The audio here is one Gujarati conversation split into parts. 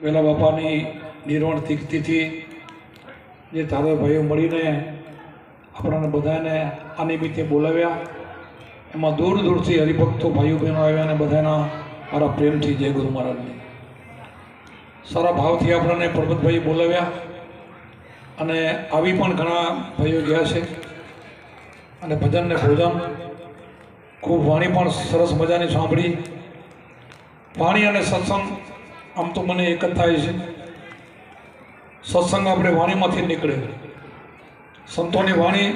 વેલા બાપાની નિર્વાણ તિથિ જે ચારે ભાઈઓ મળીને આપણને બધાને આ નિમિત્તે બોલાવ્યા, એમાં દૂર દૂરથી હરિભક્તો ભાઈઓ બહેનો આવ્યા અને બધાના મારા પ્રેમથી જય ગુરુ મહારાજની સારા ભાવથી આપણને પરબતભાઈ બોલાવ્યા અને આવી પણ ઘણા ભાઈઓ ગયા છે અને ભજન ને ભોજન ખૂબ વાણી પણ સરસ મજાની સાંભળી. વાણી અને સત્સંગ આમ તો મને એક જ થાય છે, સત્સંગ આપણે વાણીમાંથી નીકળે. સંતોની વાણી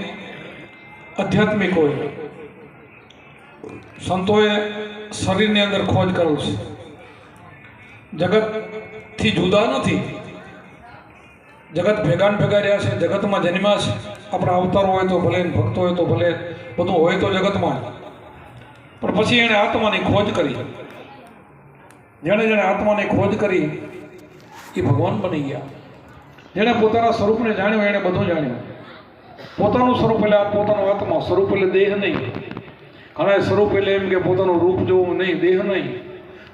આધ્યાત્મિક હોય, સંતોએ શરીરની અંદર ખોજ કરેલ છે, જગતથી જુદા નથી, જગત ભેગા રહ્યા છે, જગતમાં જન્મ્યા છે. આપણા અવતારો હોય તો ભલે, ભક્તો હોય તો ભલે, બધું હોય તો જગતમાં, પણ પછી એણે આત્માની ખોજ કરી. જેણે જેણે આત્માની ખોજ કરી એ ભગવાન બની ગયા. જેણે પોતાના સ્વરૂપને જાણ્યું એણે બધું જાણ્યું. પોતાનું સ્વરૂપ એટલે પોતાનો આત્મા, સ્વરૂપ એટલે દેહ નહીં. ઘણા સ્વરૂપ એટલે એમ કે પોતાનું રૂપ જોવું નહીં, દેહ નહીં.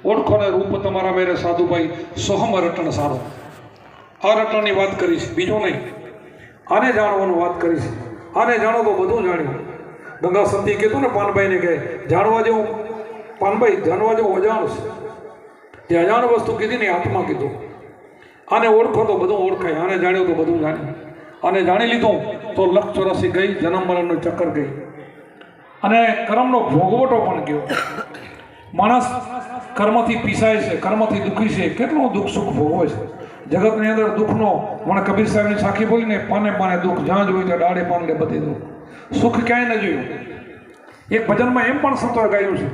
ઓળખો ને રૂપ તમારા મેરે સાધુભાઈ સોહમ રટણ સારો. આ રટણની વાત કરીશ, બીજો નહીં. આને જાણવાનું વાત કરીશ. આને જાણો તો બધું જાણ્યું. ગંગા સતી કીધું ને પાનભાઈને કે જાણવા જેવું, પાનભાઈ જાણવા જેવું અજાણ છે. જે અજાણ વસ્તુ કીધી ને આત્મા કીધું. આને ઓળખો તો બધું ઓળખાય, આને જાણ્યું તો બધું જાણ્યું. આને જાણી લીધું તો લખ 84 ગઈ, જન્મ મરણનું ચક્કર ગઈ અને કર્મનો ભોગવટો પણ ગયો. માણસ કર્મથી પીસાય છે, કર્મથી દુઃખી છે, કેટલું દુઃખ સુખ ભોગવે છે. જગતની અંદર દુઃખનો, મને કબીર સાહેબની સાખી બોલીને પાને પાને દુઃખ, જ્યાં જોયું ત્યાં ડાળે પાનડે બધી દુઃખ. સુખ ક્યાંય ન જોયું. એક ભજનમાં એમ પણ સંતોએ ગાયું છે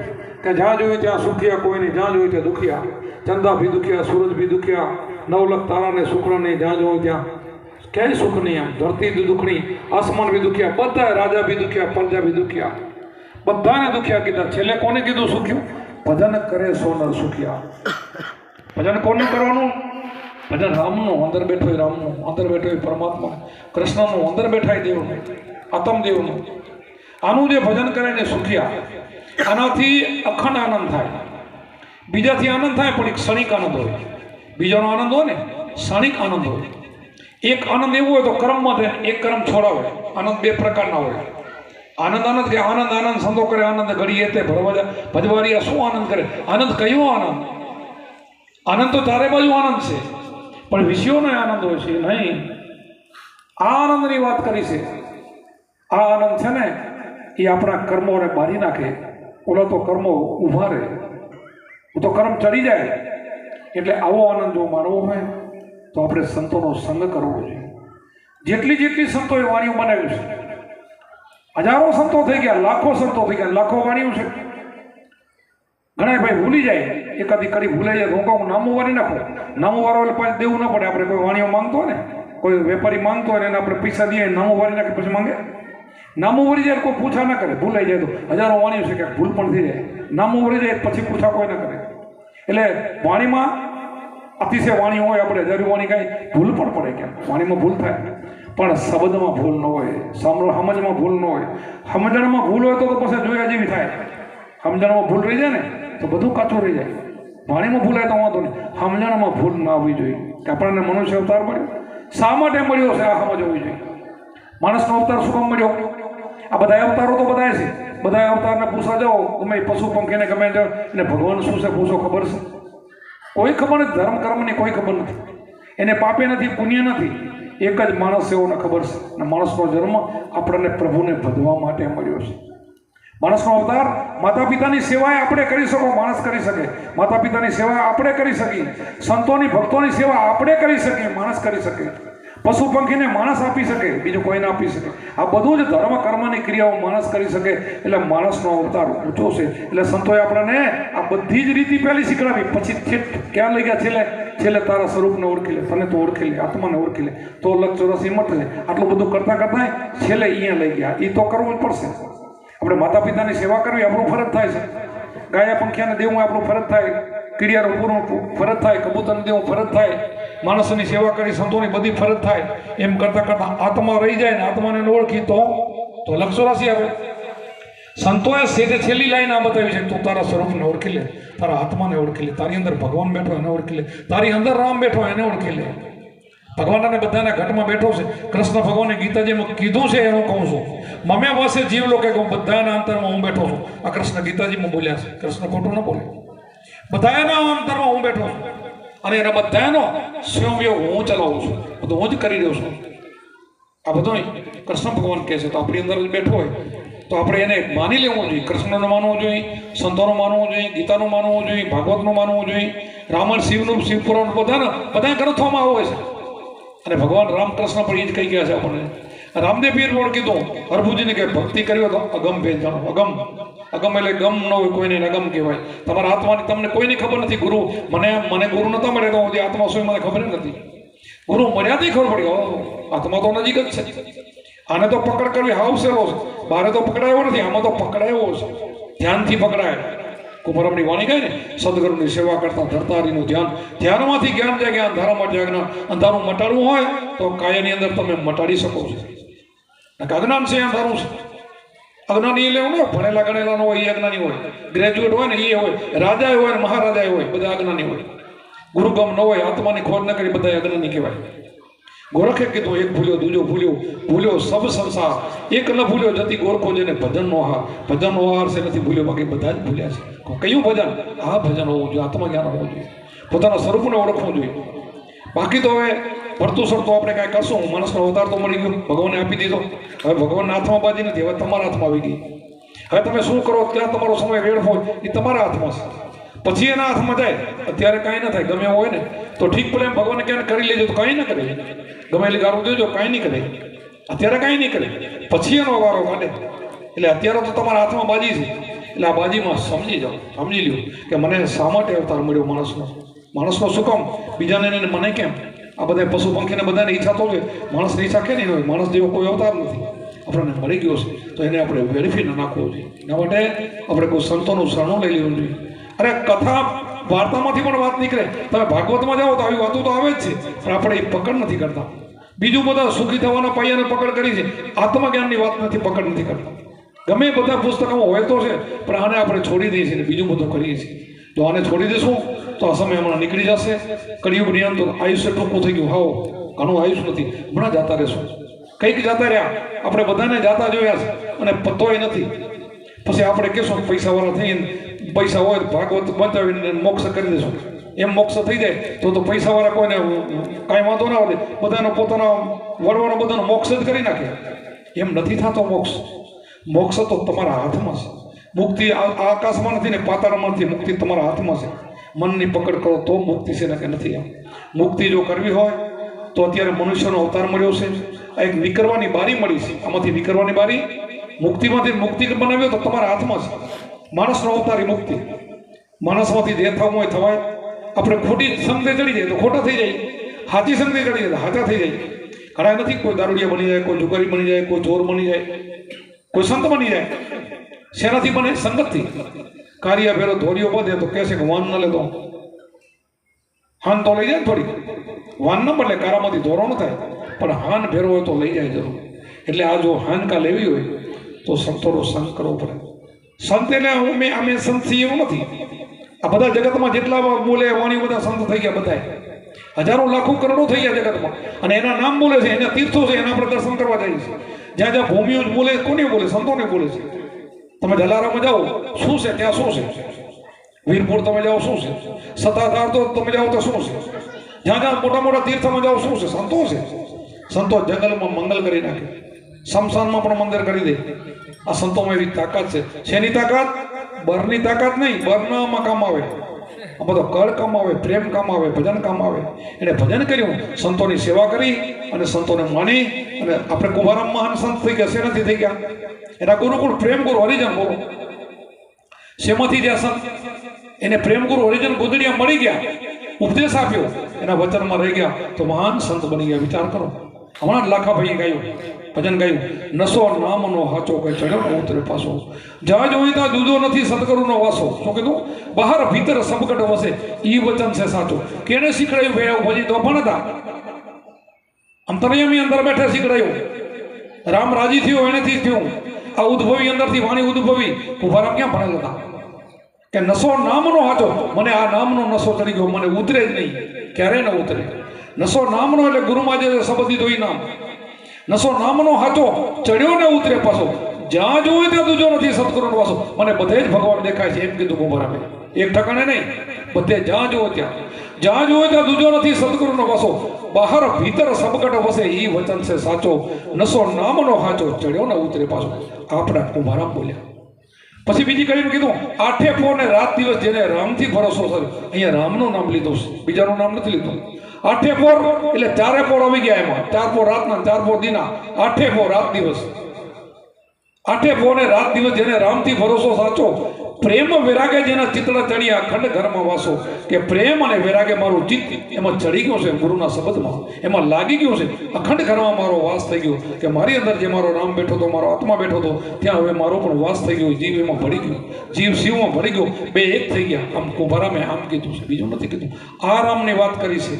કે જ્યાં જોયું ત્યાં સુખિયા કોઈ નહીં, જ્યાં જોયું ત્યાં દુખિયા. ચંદા ભી દુખિયા, સૂરજ ભી દુખિયા, 9 લાખ તારાને શુક્ર નહીં, જ્યાં જોયું ત્યાં ક્યાંય સુખ નહીં. આમ ધરતી બી દુખણી, આસમાન બી દુખિયા, બધા રાજા બી દુખિયા, પ્રજા બી દુખિયા, બધાને દુખિયા કીધા. છેલ્લે કોને કીધું સુખ્યું? ભજન કરે સોનર સુખિયા. ભજન કોને કરવાનું? ભજન રામનું, અંદર બેઠો હોય રામનું, અંદર બેઠો હોય પરમાત્મા, કૃષ્ણનું, અંદર બેઠા દેવનું, આત્મદેવનું. આનું જે ભજન કરે ને સુખિયા, આનાથી અખંડ આનંદ થાય. બીજાથી આનંદ થાય પણ એક ક્ષણિક આનંદ હોય. બીજાનો આનંદ હોય ને ક્ષણિક આનંદ હોય. એક આનંદ એવું હોય તો કર્મમાં થાય, એક કર્મ છોડાવે. આનંદ બે પ્રકારના હોય. આનંદ કે આનંદ સંતો કરે આનંદ ઘડીએ તે ભજવારિયા શું આનંદ કરે? આનંદ કયો આનંદ? આનંદ તો ચારે બાજુ આનંદ છે, પણ વિષયોનો આનંદ હોય છે નહીં. આ આનંદની વાત કરી છે. આ આનંદ છે ને એ આપણા કર્મોને બારી નાખે. ઓલા તો કર્મો ઊભા રહે, તો કર્મ ચડી જાય. એટલે આવો આનંદ જો માનવો હોય તો આપણે સંતોનો સંગ કરવો જોઈએ. જેટલી સંતોએ વાણીઓ બનાવ્યું છે, હજારો સંતો થઈ ગયા, લાખો સંતો થઈ ગયા, લાખો વાણીઓ છે. ઘણા ભાઈ ભૂલી જાય, એકાદી કડી ભૂલાઈ જાય તો હું નામું વારી નાખું. નામું વારો એટલે પાછું દેવું ન પડે. આપણે કોઈ વાણીઓ માંગતો હોય ને, કોઈ વેપારી માંગતો હોય ને એને આપણે પૈસા દઈએ, નામું વારી નાખે પછી માંગે. નામું વળી જાય કોઈ પૂછા ના કરે. ભૂલાઈ જાય તો હજારો વાણીઓ છે કે ભૂલ પણ થઈ જાય. નામું વળી જાય પછી પૂછા કોઈ ના કરે. એટલે વાણીમાં અતિશય વાણી હોય, આપણે હજારો વાણી કાંઈ ભૂલ પણ પડે. કેમ વાણીમાં ભૂલ થાય, પણ શબ્દમાં ભૂલ ન હોય, સમજમાં ભૂલ ન હોય. સમજણમાં ભૂલ હોય તો પછી જોયા જેવી થાય. સમજણમાં ભૂલ રહી જાય ને તો બધું કાચું રહી જાય. વાણીમાં ભૂલ આવે તો વાંધો નહીં, સમજણમાં ભૂલ ના આવવી જોઈએ. કે આપણને મનુષ્ય અવતાર મળ્યો, શા માટે મળ્યો છે આ સમજ હોવી જોઈએ. માણસનો અવતાર શું કામ મળ્યો? આ બધા અવતારો તો બધા છે. બધા અવતારને પૂછવા જાઓ, ગમે પશુ પંખીને ગમે જાઓ, એને ભગવાન શું છે પૂછો, ખબર છે? કોઈ ખબર નથી. ધર્મ કર્મની કોઈ ખબર નથી. એને પાપે નથી, પુણ્ય નથી. એક જ માણસ એવોને ખબર છે. અને માણસનો જન્મ આપણને પ્રભુને ભજવા માટે મળ્યો છે. માણસનો અવતાર, માતા પિતાની સેવાએ આપણે કરી શકો, માણસ કરી શકે. માતા પિતાની સેવા આપણે કરી શકીએ, સંતોની ભક્તોની સેવા આપણે કરી શકીએ, માણસ કરી શકે. પશુ પંખીને માણસ આપી શકે, બીજું કોઈ ના આપી શકે. આ બધું જ ધર્મ કર્મની ક્રિયાઓ માણસ કરી શકે. એટલે માણસનો અવતાર ઊંચો છે. એટલે સંતોએ આપણને આ બધી જ રીતિ પહેલી શીખડાવી. પછી ક્યાં લઈ ગયા? છેલ્લે તારા સ્વરૂપને ઓળખી લે, તને તો ઓળખી લે, આત્માને ઓળખી લે, તો લખ 84 મટે. આટલું બધું કરતા છેલ્લે અહીંયા લઈ ગયા. એ તો કરવું જ પડશે. આપણે માતા પિતાની સેવા કરવી આપણું ફરજ થાય છે. ગાયા પંખીયાને દેવું આપણું ફરજ થાય, કીડિયાનું પૂરું ફરજ થાય, કબૂતરને દેવું ફરજ થાય, માણસોની સેવા કરી સંતોની બધી ફરજ થાય. એમ કરતાં આત્મા રહી જાય ને આત્માને ઓળખી તો લખ 84 આવે. સંતોએ સેજે છેલ્લી લાઈન આ બતાવી છે, તું તારા સ્વરૂપને ઓળખી લે, તારા આત્માને ઓળખી લે, તારી અંદર ભગવાન બેઠો એને ઓળખી લે, તારી અંદર રામ બેઠો એને ઓળખી લે. ભગવાન અને બધાના ઘટમાં બેઠો છે. કૃષ્ણ ભગવાને ગીતાજીમાં કીધું છે એનું કહું છું, મમે પાસે જીવ લો કે હું બધાના અંતરમાં હું બેઠો છું. આ કૃષ્ણ ગીતાજીમાં બોલ્યા છે, કૃષ્ણ ખોટું ન બોલે. બધાના અંતરમાં હું બેઠો છું અને એના બધાનો સ્વયં હું ચલાવું છું, બધું હું જ કરી રહ્યો છું. આ બધું કૃષ્ણ ભગવાન કહે છે. તો આપણી અંદર જ બેઠો હોય તો આપણે એને માની લેવું જોઈએ. કૃષ્ણનું માનવું જોઈએ, સંતોનું માનવું જોઈએ, ગીતાનું માનવું જોઈએ, ભાગવતનું માનવું જોઈએ, રામાયણ શિવનું, શિવપુરાણ બધા ગ્રંથોમાં હોય છે. અને ભગવાન રામકૃષ્ણ પણ એ જ કહી ગયા છે આપણને. રામદેવ પીર પણ કીધું હરભુજીને કે ભક્તિ કર્યો તો અગમ ભેદ જાણો. અગમ એટલે ગમ ન હોય કોઈને, અગમ કહેવાય. તમારા આત્માની તમને કોઈની ખબર નથી. ગુરુ મને ગુરુ નતા મળે તો હજી આત્મા શું મને ખબર નથી. ગુરુ મળ્યાથી ખબર પડી આત્મા તો નજીક જ છે. આને તો પકડ કરવી હાવ સહેલો છે. બારે તો પકડાયો નથી, આમાં તો પકડાયો છે. ધ્યાનથી પકડાય. કુંભરમની વાણી કહે ને, સદગુરુની સેવા કરતા ધરતારીનું ધ્યાન, ધ્યાનમાંથી જ્ઞાન જાય, જ્ઞાન ધારામાં જાય જ્ઞાન. અંધારું મટાડવું હોય તો કાયાની અંદર તમે મટાડી શકો છો. અજ્ઞાન છે અંધારું છે. અજ્ઞાની લેવું ને ભણેલા ગણેલા હોય એ અજ્ઞાની હોય, ગ્રેજ્યુએટ હોય ને એ હોય, રાજા હોય ને મહારાજા હોય, બધા અજ્ઞાની હોય. ગુરુગમ ન હોય, આત્માની ખોજ ન કરી, બધા અજ્ઞાની કહેવાય. ગોરખે કીધું એક ભૂલ્યો દૂજો ભૂલ્યો સબ સંસાર, એક ન ભૂલ્યો જતી ગોરખો જેને ભજનનો આહાર. ભજનનો આહાર છે નથી ભૂલ્યો, બાકી બધા જ ભૂલ્યા છે. કયું ભજન? આ ભજન હોવું જોઈએ, આત્મા જ્ઞાન હોવું જોઈએ, પોતાના સ્વરૂપને ઓળખવું જોઈએ. બાકી તો હવે ભરતું સરતું આપણે કાંઈ કરશું. માણસનો અવતાર તો મળી ગયો, ભગવાને આપી દીધો. હવે ભગવાનના હાથમાં બાજી નથી, હવે તમારા હાથમાં આવી ગઈ. હવે તમે શું કરો, ક્યાં તમારો સમય વેડફો એ તમારા હાથમાં છે. પછી એના હાથમાં જાય અત્યારે કાંઈ ન થાય. ગમે એવું હોય ને તો ઠીક પડે એમ ભગવાને ક્યાં કરી લેજો તો કાંઈ ન કરે. ગમે એટલી ગારું દેજો કાંઈ નહીં કરે. અત્યારે કાંઈ નહીં કરે, પછી એનો વારો કાઢે. એટલે અત્યારે તો તમારા હાથમાં બાજી છે. એટલે આ બાજીમાં સમજી જાઓ, સમજી લ્યો કે મને શા માટે અવતાર મળ્યો માણસનો શું કામ, બીજાને મને કેમ? આ બધા પશુ પંખીને બધાને ઈચ્છા તો છે, માણસની ઈચ્છા કે નહીં હોય. માણસ જેવો કોઈ અવતાર નથી. આપણને મળી ગયો છે તો એને આપણે વેડફી ન નાખવો જોઈએ. એના માટે આપણે કોઈ સંતોનું શરણું લઈ લેવું જોઈએ. અરે કથા વાર્તામાંથી પણ વાત નીકળે. તમે ભાગવતમાં જાઓ તો આવી વાતો તો આવે જ છે, પણ આપણે એ પકડ નથી કરતા. બીજું બધા સુખી થવાના પાયાને પકડ કરી છે, આત્મજ્ઞાનની વાત નથી, પકડ નથી કરતા. ગમે બધા પુસ્તકોમાં હોય તો છે, પણ આને આપણે છોડી દઈએ છીએ, બીજું બધું કરીએ છીએ. તો આને છોડી દઈશું તો આ સમય હમણાં નીકળી જશે. કળિયુગની અંદર આયુષ્ય ટૂંકું થઈ ગયું. હાવ ઘણું આયુષ્ય નથી, હમણાં જતા રહેશું. કંઈક જતા રહ્યા, આપણે બધાને જાતા જોયા છે અને પતોય નથી. પછી આપણે કહેશું પૈસાવાળા થઈને, પૈસા હોય ભાગવત બતાવીને મોક્ષ કરી દઈશું. એમ મોક્ષ થઈ જાય તો પૈસાવાળા કોઈને કાંઈ વાંધો ના આવે, બધાનો પોતાનો વડવાનો બધાનો મોક્ષ જ કરી નાખે. એમ નથી થતો મોક્ષ તો તમારા હાથમાં છે. મુક્તિ આકાશમાં નથી ને પાતાળમાં નથી, મુક્તિ તમારા હાથમાં છે. મનની પકડ કરો તો મુક્તિ છે ને કે નથી. મુક્તિ જો કરવી હોય તો અત્યારે મનુષ્યનો અવતાર મળ્યો છે. આ એક નીકળવાની બારી મળી છે. આમાંથી નીકળવાની બારી, મુક્તિમાંથી મુક્તિ બનાવ્યો તો તમારા હાથમાં છે. માણસનો અવતાર એ મુક્તિ. માણસમાંથી જે થવું હોય થવાય. આપણે ખોટી સંગતે ચડી જાય તો ખોટા થઈ જાય, સાચી સંગતે ચડી જાય તો સાચા થઈ જાય. ઘણા નથી, કોઈ દારૂડિયા બની જાય, કોઈ જુગારી બની જાય, કોઈ ચોર બની જાય, કોઈ સંત બની જાય. શેનાથી બને? સંગતથી. કાર્ય ફેરો ધોરીઓ બધે તો કહેશે કે વાન ન લેતો, હાન તો લઈ જાય ને થોડી. વાન ન બદલે, કારામાંથી ધોરો ન થાય, પણ હાન ફેરો હોય તો લઈ જાય જરૂર. એટલે આ જો હાનકા લેવી હોય તો સંતોનો સંગ કરવો પડે. સંત એટલે અમે સંત છીએ એવું નથી. આ બધા જગતમાં જેટલા બોલે વાણી બધા સંત થઈ ગયા. બધા હજારો લાખો કરોડો થઈ ગયા જગતમાં, અને એના નામ બોલે છે, એના તીર્થો છે, એના આપણે દર્શન કરવા જાય છે. જ્યાં જ્યાં ભૂમિઓ બોલે, કોને બોલે? સંતોને બોલે છે. તમે જલારામમાં જાઓ શું છે? ત્યાં શું છે? વીરપુર તમે જાઓ શું છે? સત્તાધાર તો તમે જાઓ તો શું છે? જ્યાં જ્યાં મોટા મોટા તીર્થમાં જાઓ શું છે? સંતો છે. સંતો જંગલમાં મંગલ કરી નાખે, શમશાનમાં પણ મંદિર કરી દે. આ સંતોમાં એવી તાકાત છે. શેની તાકાત? બરની તાકાત નહીં. બરનામાં કામ આવે, આ બધો કળ કામ આવે, પ્રેમ કામ આવે, ભજન કામ આવે. એને ભજન કર્યું, સંતોની સેવા કરી અને સંતોને માની, અને આપણે કુંભારામ મહાન સંત થઈ ગયા. શેનાથી થઈ ગયા? એના ગુરુકુળ પ્રેમ ગુરુ હરિજન બોલો. શેમાંથી જ્યાં સંત એને પ્રેમ ગુરુ હરિજન ગોદડિયા મળી ગયા, ઉપદેશ આપ્યો, એના વચનમાં રહી ગયા તો મહાન સંત બની ગયા. વિચાર કરો. હમણાં લાખાભાઈએ ગાયું, ભજન ગાયું, નસો નામનો હાચો કઈ ચડ્યો ઉતરે પાછો, જા જોઈતા દૂધો નથી સદગુરુનો વાસો. શું કીધું? બહાર ભીતર સબકટ વસે, ઈ વચન છે સાચું. કેને શીખડાયું? ભેળા ભજી તો પણ હતા. અંતરયામી અંદર બેઠા શીખડાયું. રામ રાજી થયો એનેથી થયું. આ ઉદ્ભવી અંદરથી વાણી ઉદ્ભવી કુંભારામ ક્યાં ભણેલા હતા કે નશો નામનો હાચો, મને આ નામનો નશો ચડી ગયો, મને ઉતરે જ નહીં, ક્યારે ન ઉતરે. નશો નામનો એટલે ગુરુમાં જે શબ્દ દીધો એ નામ, નશો નામનો હાચો ચડ્યો ને ઉતરે પાછો, જ્યાં જોયું ત્યાં દૂજો નથી સદગુરુનો વાસો. મને બધે જ ભગવાન દેખાય છે એમ કીધું કુંભારામે, એક ઠકાણે નહીં, બધે જ્યાં જોવો ત્યાં દૂજો નથી સદગુરુનો વાસો. બહાર ભીતર સબકટ વસે ઈ વચન છે સાચો, નશો નામનો હાચો ચડ્યો ને ઉતરે પાછો. આપણા કુંભારામ બોલ્યા. પછી બીજી કડીમાં કીધું, આઠે પોર ને રાત દિવસ જેને રામથી ભરોસો થયો. અહીંયા રામનું નામ લીધું છે, બીજાનું નામ નથી લીધું. આઠે પોર એટલે ચારે પોર આવી ગયા એમાં, 4 પોર રાતના 4 પોર દીના, આઠે પોર રાત દિવસ. આઠે પોર ને રાત દિવસ જેને રામથી ભરોસો સાચો, પ્રેમ વૈરાગે જેના ચિત્તડા ચડ્યા અખંડ ઘરમાં વાસો. કે પ્રેમ અને વૈરાગે મારું ચિત્ત એમાં ચડી ગયું છે, ગુરુના શબ્દમાં એમાં લાગી ગયું છે, અખંડ ઘરમાં મારો વાસ થઈ ગયો. કે મારી અંદર જે મારો રામ બેઠો હતો, મારો આત્મા બેઠો હતો, ત્યાં હવે મારો પણ વાસ થઈ ગયો. જીવ એમાં ભળી ગયો, જીવ શિવમાં ભળી ગયો, બે એક થઈ ગયા. આમ કુંભારામે આમ કીધું છે, બીજું નથી કીધું. આ રામની વાત કરી છે.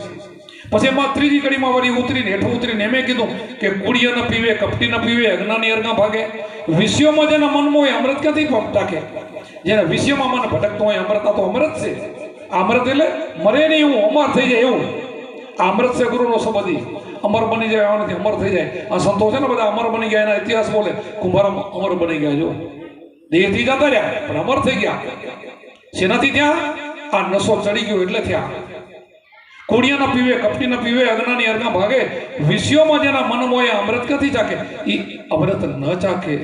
પછી એમાં ત્રીજી કડીમાં વળી ઉતરીને હેઠું ઉતરીને એમે કીધું કે કુડિયા ન પીવે, કપટી ન પીવે, અજ્ઞાની અરગા ભાગે. વિષયોમાં જેના મનમાં હોય અમૃત ક્યાંથી રાખે? જેને વિષયમાં મન ભટકતું હોય, અમૃત તો અમૃત છે. અમૃત એટલે મરે નહીં એવું, અમર થઈ જાય એવું. અમૃત છે ગુરુનો શબ્દ, અમર બની જાય, આનાથી અમર થઈ જાય. આ સંતો છે ને બધા અમર બની ગયા, એના ઇતિહાસ બોલે. કુંભારામ અમર બની ગયા, જો દેહથી જતા રહ્યા પણ અમર થઈ ગયા. શેનાથી ત્યાં? આ નશો ચડી ગયો એટલે થયા. કુડિયા ન પીવે, કપટી ન પીવે, અજ્ઞાની અરગા ભાગે. વિષયોમાં જેના મન મોય અમૃત ક્યાંથી ચાકે? એ અમૃત ન ચાકે.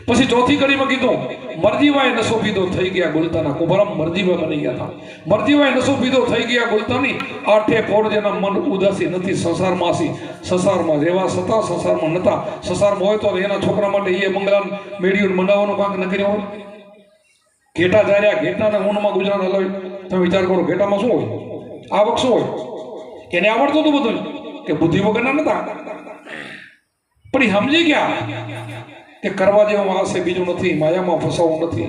પછી ચોથી કડીમાં કીધું, મરજીવાય નશો પીધો થઈ ગયા ગુલતાના. કુંભારામ મરજીવા બની ગયા હતા. મરજીવાય નશો પીધો થઈ ગયા ગુલતાની. આઠે પોર જેના મન ઉદાસી નથી સંસારમાં આસી. સંસારમાં રહેવા છતાં સંસારમાં નતા. સંસારમાં હોય તો એના છોકરા માટે એ મંગલાન મેળ્યું મનાવવાનું કાંક ન કર્યું હોય. ઘેટા જાર્યા, ઘેટાને ઊનમાં ગુજરાત હલાવી. તમે વિચાર કરો, ઘેટામાં શું હોય? આવક શું હોય? એને આવડતું હતું બધું, કે બુદ્ધિ વગરના નતા. પણ એ સમજી ગયા કે કરવા જેવું આવશે બીજું નથી, માયામાં ફસાવું નથી.